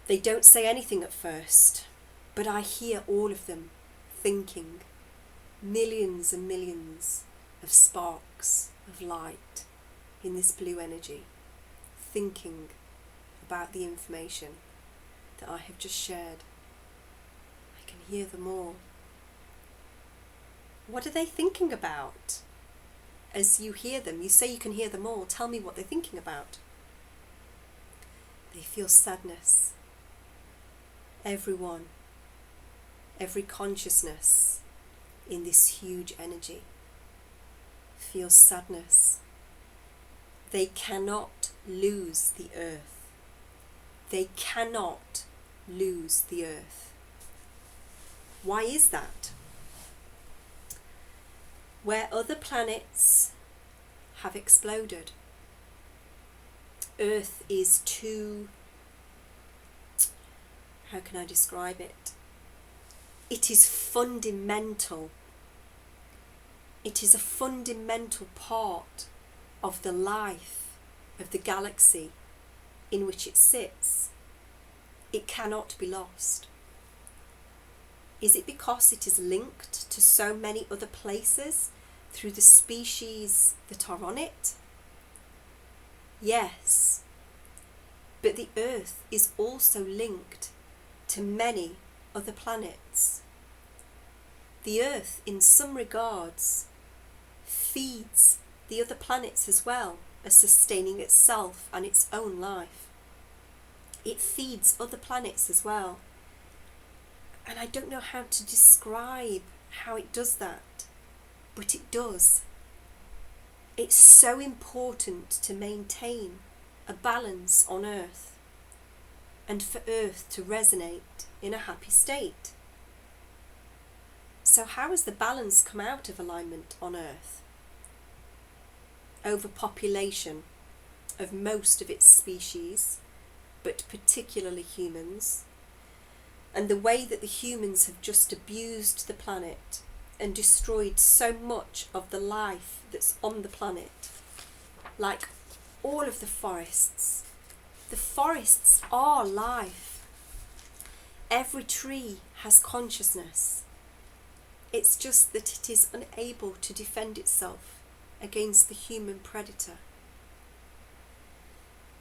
They don't say anything at first, but I hear all of them thinking, millions and millions of sparks of light in this blue energy, thinking about the information that I have just shared. I can hear them all. What are they thinking about? As you hear them, you say you can hear them all. Tell me what they're thinking about. They feel sadness. Everyone, every consciousness in this huge energy feels sadness. They cannot lose the earth. They cannot lose the earth. Why is that? Where other planets have exploded, Earth is too, how can I describe it? It is fundamental. It is a fundamental part of the life of the galaxy in which it sits. It cannot be lost. Is it because it is linked to so many other places through the species that are on it? Yes. But the Earth is also linked to many other planets. The Earth, in some regards, feeds the other planets as well as sustaining itself and its own life. It feeds other planets as well. And I don't know how to describe how it does that, but it does. It's so important to maintain a balance on Earth and for Earth to resonate in a happy state. So how has the balance come out of alignment on Earth? Overpopulation of most of its species, but particularly humans, and the way that the humans have just abused the planet and destroyed so much of the life that's on the planet. Like all of the forests. The forests are life. Every tree has consciousness. It's just that it is unable to defend itself against the human predator.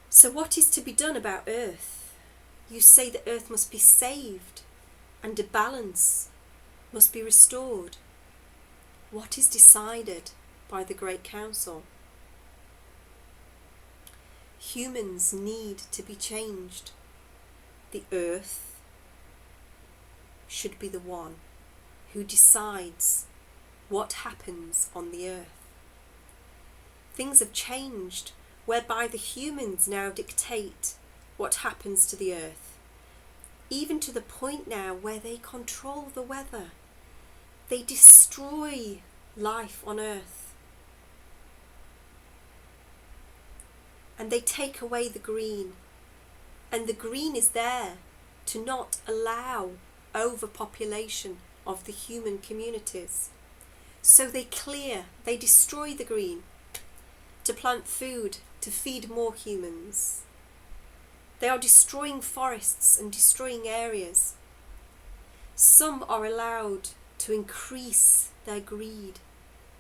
So what is to be done about Earth? You say that Earth must be saved and a balance must be restored. What is decided by the Great Council? Humans need to be changed. The Earth should be the one who decides what happens on the Earth. Things have changed whereby the humans now dictate what happens to the Earth, even to the point now where they control the weather. They destroy life on Earth. And they take away the green. And the green is there to not allow overpopulation of the human communities. So they destroy the green to plant food, to feed more humans. They are destroying forests and destroying areas. Some are allowed to increase their greed,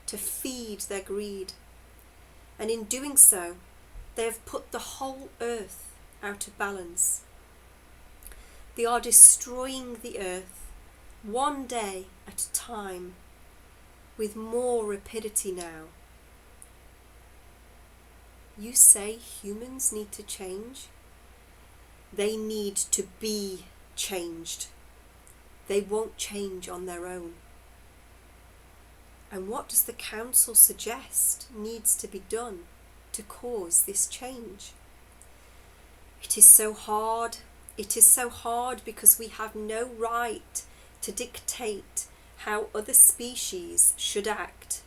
to feed their greed. And in doing so, they have put the whole Earth out of balance. They are destroying the Earth one day at a time with more rapidity now. You say humans need to change? They need to be changed. They won't change on their own. And what does the council suggest needs to be done to cause this change? It is so hard. It is so hard because we have no right to dictate how other species should act.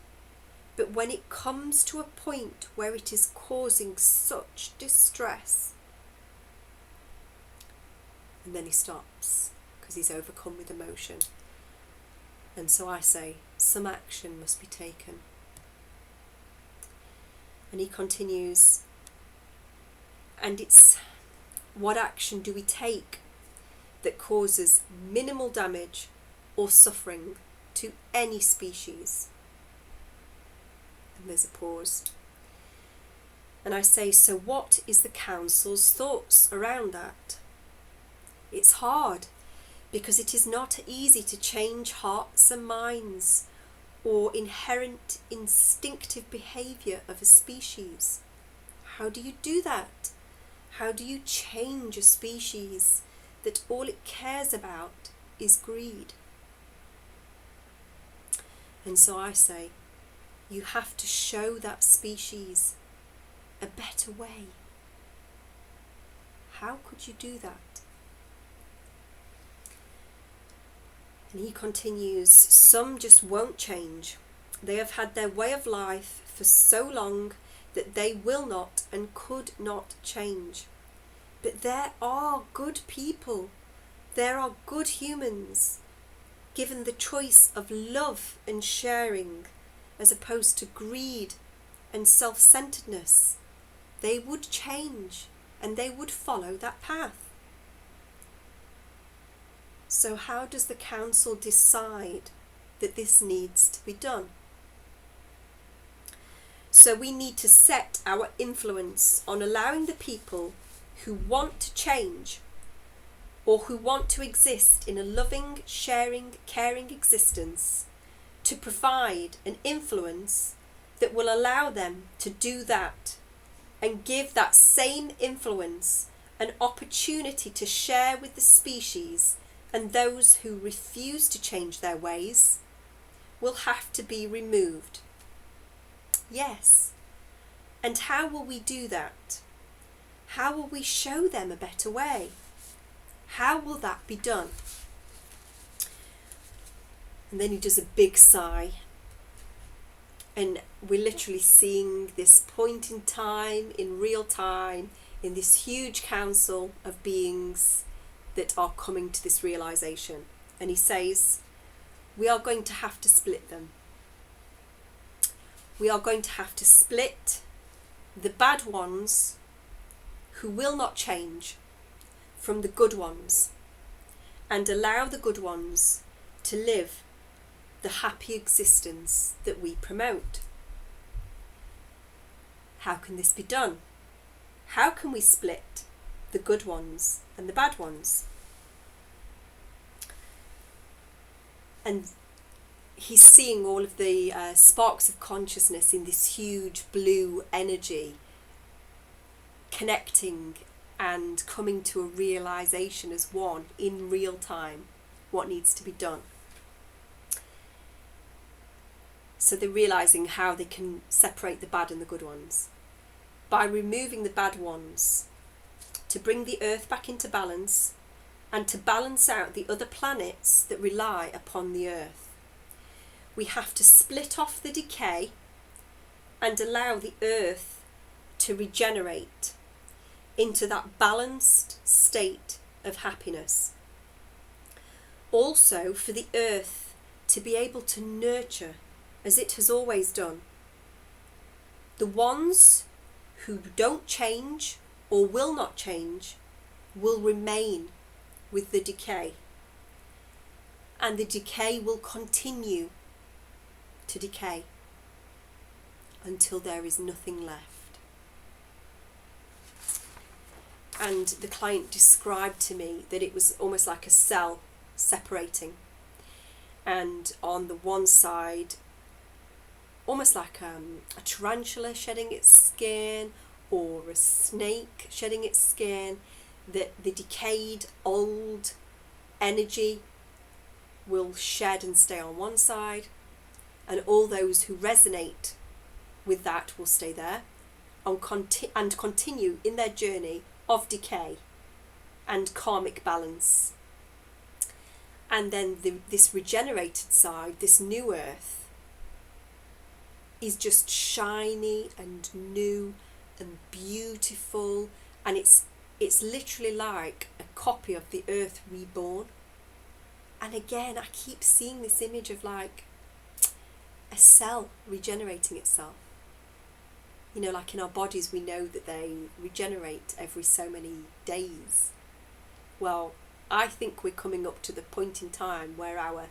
But when it comes to a point where it is causing such distress, and then he stops because he's overcome with emotion. And so I say, some action must be taken. And he continues, and it's, what action do we take that causes minimal damage or suffering to any species? And there's a pause. And I say, so what is the council's thoughts around that? It's hard because it is not easy to change hearts and minds or inherent instinctive behaviour of a species. How do you do that? How do you change a species that all it cares about is greed? And so I say, you have to show that species a better way. How could you do that? And he continues, some just won't change. They have had their way of life for so long that they will not and could not change. But there are good people. There are good humans, given the choice of love and sharing, as opposed to greed and self-centeredness. They would change and they would follow that path. So how does the council decide that this needs to be done? So we need to set our influence on allowing the people who want to change or who want to exist in a loving, sharing, caring existence to provide an influence that will allow them to do that and give that same influence an opportunity to share with the species, and those who refuse to change their ways will have to be removed. Yes. And how will we do that? How will we show them a better way? How will that be done? And then he does a big sigh. And we're literally seeing this point in time, in real time, in this huge council of beings that are coming to this realization. And he says, we are going to have to split them. We are going to have to split the bad ones who will not change from the good ones and allow the good ones to live the happy existence that we promote. How can this be done? How can we split the good ones and the bad ones? And he's seeing all of the sparks of consciousness in this huge blue energy connecting and coming to a realization as one in real time what needs to be done. So they're realizing how they can separate the bad and the good ones by removing the bad ones to bring the earth back into balance and to balance out the other planets that rely upon the earth. We have to split off the decay and allow the earth to regenerate into that balanced state of happiness. Also for the earth to be able to nurture as it has always done. The ones who don't change or will not change will remain with the decay, and the decay will continue to decay until there is nothing left. And the client described to me that it was almost like a cell separating, and on the one side almost like a tarantula shedding its skin, or a snake shedding its skin, that the decayed old energy will shed and stay on one side, and all those who resonate with that will stay there and continue in their journey of decay and karmic balance. And then this regenerated side, this new earth, is just shiny and new and beautiful, and it's literally like a copy of the earth reborn. And again, I keep seeing this image of like a cell regenerating itself. You know, like in our bodies, we know that they regenerate every so many days. Well, I think we're coming up to the point in time where our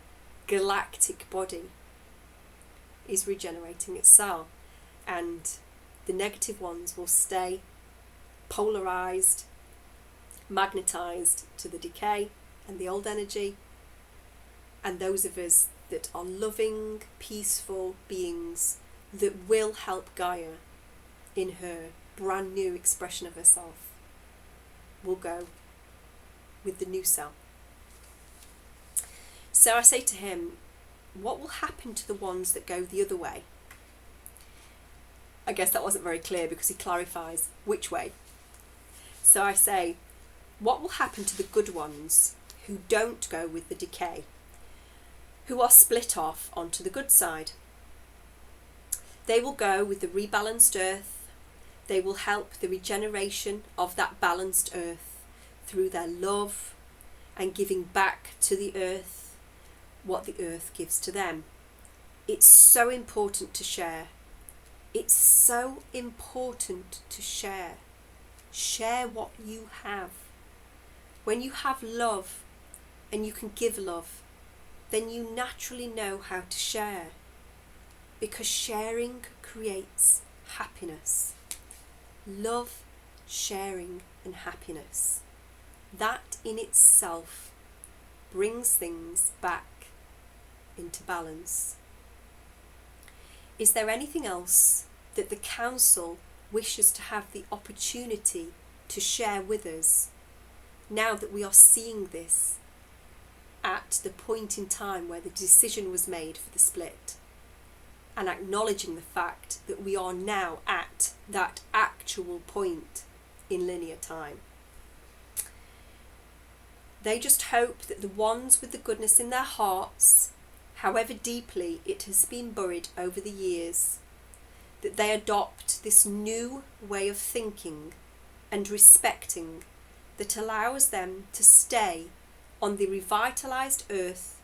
galactic body is regenerating itself, and the negative ones will stay polarized, magnetized to the decay and the old energy, and those of us that are loving, peaceful beings that will help Gaia in her brand new expression of herself will go with the new self. So I say to him, what will happen to the ones that go the other way? I guess that wasn't very clear because he clarifies which way. So I say, what will happen to the good ones who don't go with the decay, who are split off onto the good side? They will go with the rebalanced earth. They will help the regeneration of that balanced earth through their love and giving back to the earth what the earth gives to them. It's so important to share. It's so important to share. Share what you have. When you have love and you can give love, then you naturally know how to share, because sharing creates happiness. Love, sharing and happiness. That in itself brings things back into balance. Is there anything else that the council wishes to have the opportunity to share with us now that we are seeing this at the point in time where the decision was made for the split, and acknowledging the fact that we are now at that actual point in linear time? They just hope that the ones with the goodness in their hearts, however deeply it has been buried over the years, that they adopt this new way of thinking and respecting that allows them to stay on the revitalized earth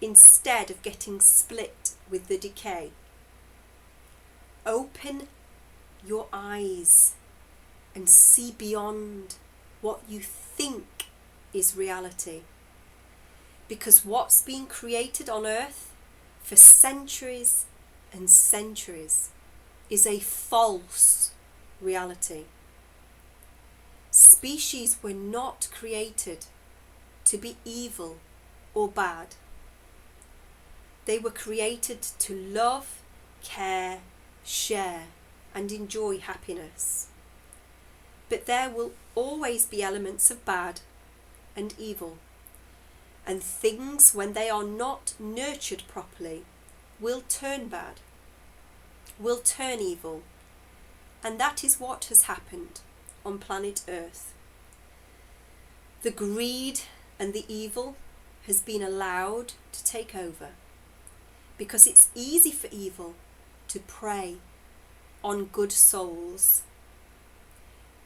instead of getting split with the decay. Open your eyes and see beyond what you think is reality, because what's been created on earth for centuries and centuries is a false reality. Species were not created to be evil or bad. They were created to love, care, share and enjoy happiness. But there will always be elements of bad and evil, and things, when they are not nurtured properly, will turn bad, will turn evil, and that is what has happened on planet Earth. The greed and the evil has been allowed to take over, because it's easy for evil to prey on good souls,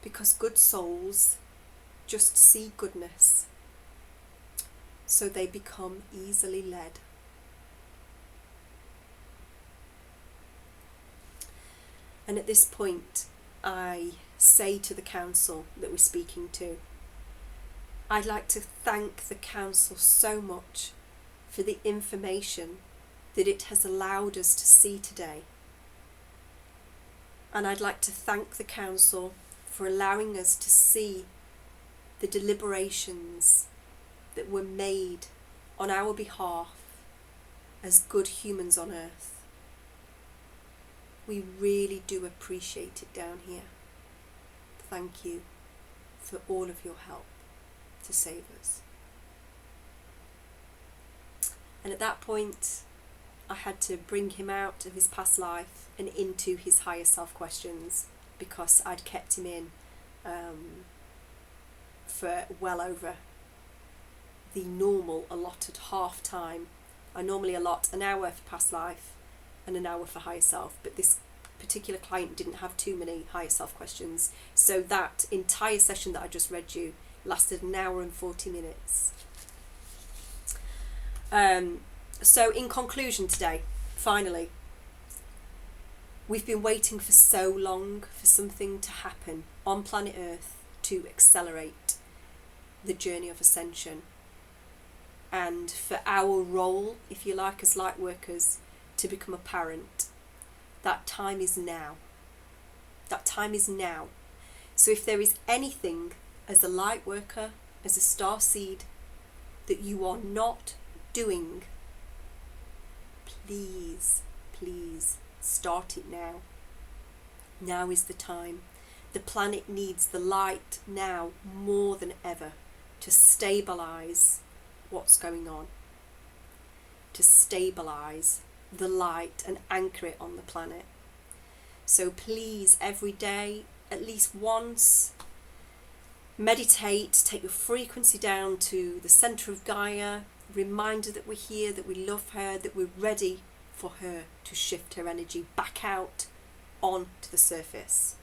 because good souls just see goodness, so they become easily led. And at this point, I say to the council that we're speaking to, I'd like to thank the council so much for the information that it has allowed us to see today. And I'd like to thank the council for allowing us to see the deliberations that were made on our behalf as good humans on earth. We really do appreciate it down here. thank you for all of your help to save us. And at that point, I had to bring him out of his past life and into his higher self questions, because I'd kept him in for well over the normal allotted half time. I normally allot an hour for past life and an hour for higher self, but this particular client didn't have too many higher self questions, so that entire session that I just read you lasted an hour and 40 minutes. So in conclusion today, finally, we've been waiting for so long for something to happen on planet Earth to accelerate the journey of ascension, and for our role, if you like, as light workers to become apparent. That time is now. That time is now. So if there is anything as a light worker, as a star seed, that you are not doing, please, please start it now. Now is the time. The planet needs the light now more than ever to stabilize what's going on, to stabilize the light and anchor it on the planet. So please, every day, at least once, meditate, take your frequency down to the center of Gaia, reminder that we're here, that we love her, that we're ready for her to shift her energy back out onto the surface.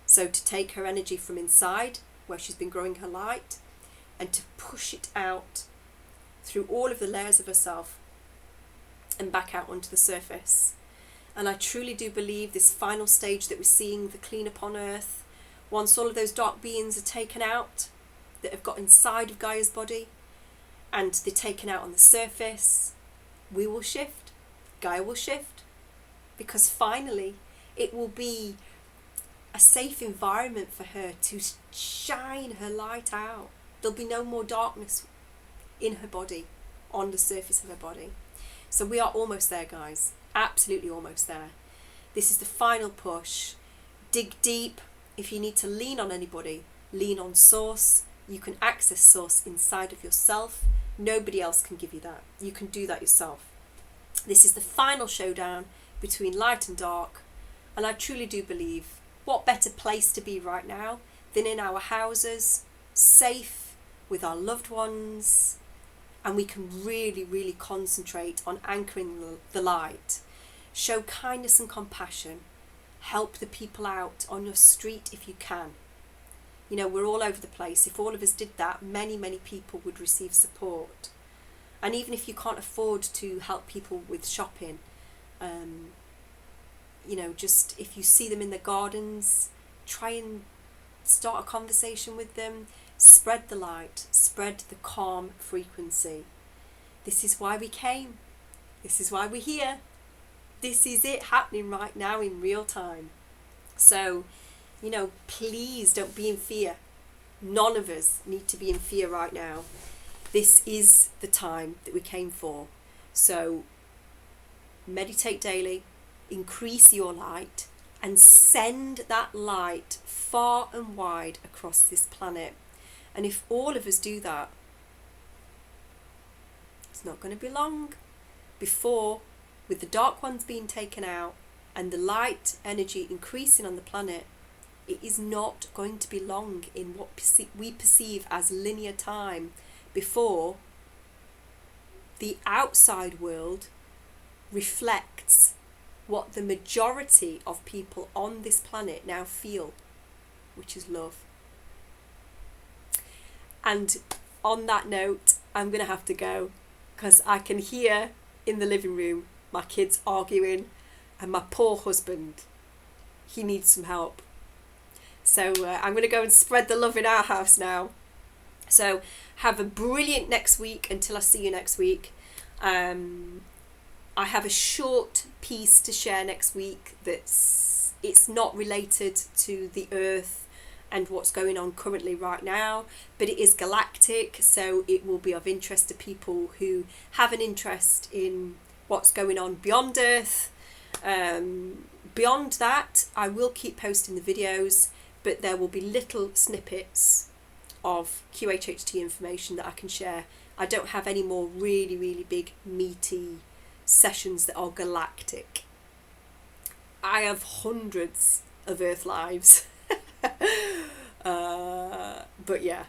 So to take her energy from inside, where she's been growing her light, and to push it out through all of the layers of herself and back out onto the surface. And I truly do believe this final stage that we're seeing, the cleanup on Earth, once all of those dark beings are taken out that have got inside of Gaia's body, and they're taken out on the surface, we will shift. Gaia will shift, because finally it will be a safe environment for her to shine her light out. There'll be no more darkness in her body, on the surface of her body. So we are almost there, guys. Absolutely almost there. This is the final push. Dig deep. If you need to lean on anybody, lean on Source. You can access Source inside of yourself. Nobody else can give you that. You can do that yourself. This is the final showdown between light and dark. And I truly do believe, what better place to be right now than in our houses, safe with our loved ones, and we can really, really concentrate on anchoring the light. Show kindness and compassion. Help the people out on your street if you can. You know, we're all over the place. If all of us did that, many, many people would receive support. And even if you can't afford to help people with shopping, you know, just if you see them in the gardens, try and start a conversation with them. Spread the light, spread the calm frequency. This is why we came. This is why we're here. This is it happening right now in real time. So, you know, please don't be in fear. None of us need to be in fear right now. This is the time that we came for. So, meditate daily, increase your light, and send that light far and wide across this planet. And if all of us do that, it's not going to be long before, with the dark ones being taken out and the light energy increasing on the planet, it is not going to be long in what we perceive as linear time before the outside world reflects what the majority of people on this planet now feel, which is love. And on that note, I'm going to have to go, because I can hear in the living room my kids arguing, and my poor husband, he needs some help. So I'm going to go and spread the love in our house now. So have a brilliant next week until I see you next week. I have a short piece to share next week it's not related to the Earth and what's going on currently right now, but it is galactic, so it will be of interest to people who have an interest in what's going on beyond Earth. Beyond that, I will keep posting the videos, but there will be little snippets of QHHT information that I can share. I don't have any more really, really big, meaty sessions that are galactic. I have hundreds of Earth lives. But yeah,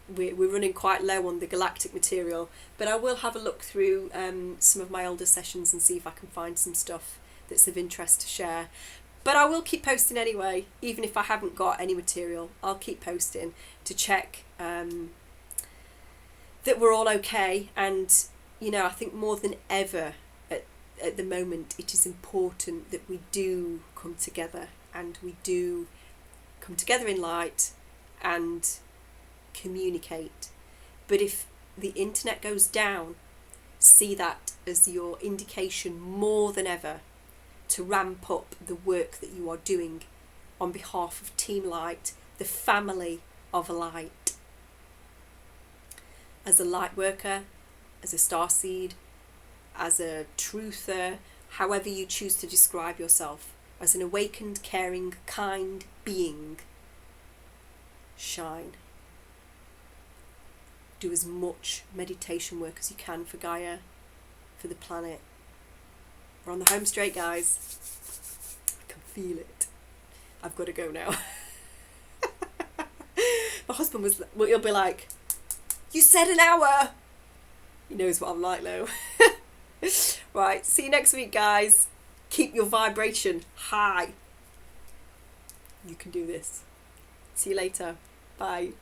we're running quite low on the galactic material. But I will have a look through some of my older sessions and see if I can find some stuff that's of interest to share. But I will keep posting anyway, even if I haven't got any material. I'll keep posting to check that we're all okay. And, you know, I think more than ever at the moment, it is important that we do come together, and we do come together in light and communicate. But if the internet goes down, see that as your indication more than ever to ramp up the work that you are doing on behalf of Team Light, the family of light. As a light worker, as a starseed, as a truther, however you choose to describe yourself, as an awakened, caring, kind being, shine. Do as much meditation work as you can for Gaia, for the planet. We're on the home straight, guys. I can feel it. I've got to go now. My husband he'll be like, "You said an hour." He knows what I'm like though. Right, see you next week, guys. Keep your vibration high. You can do this. See you later. Bye.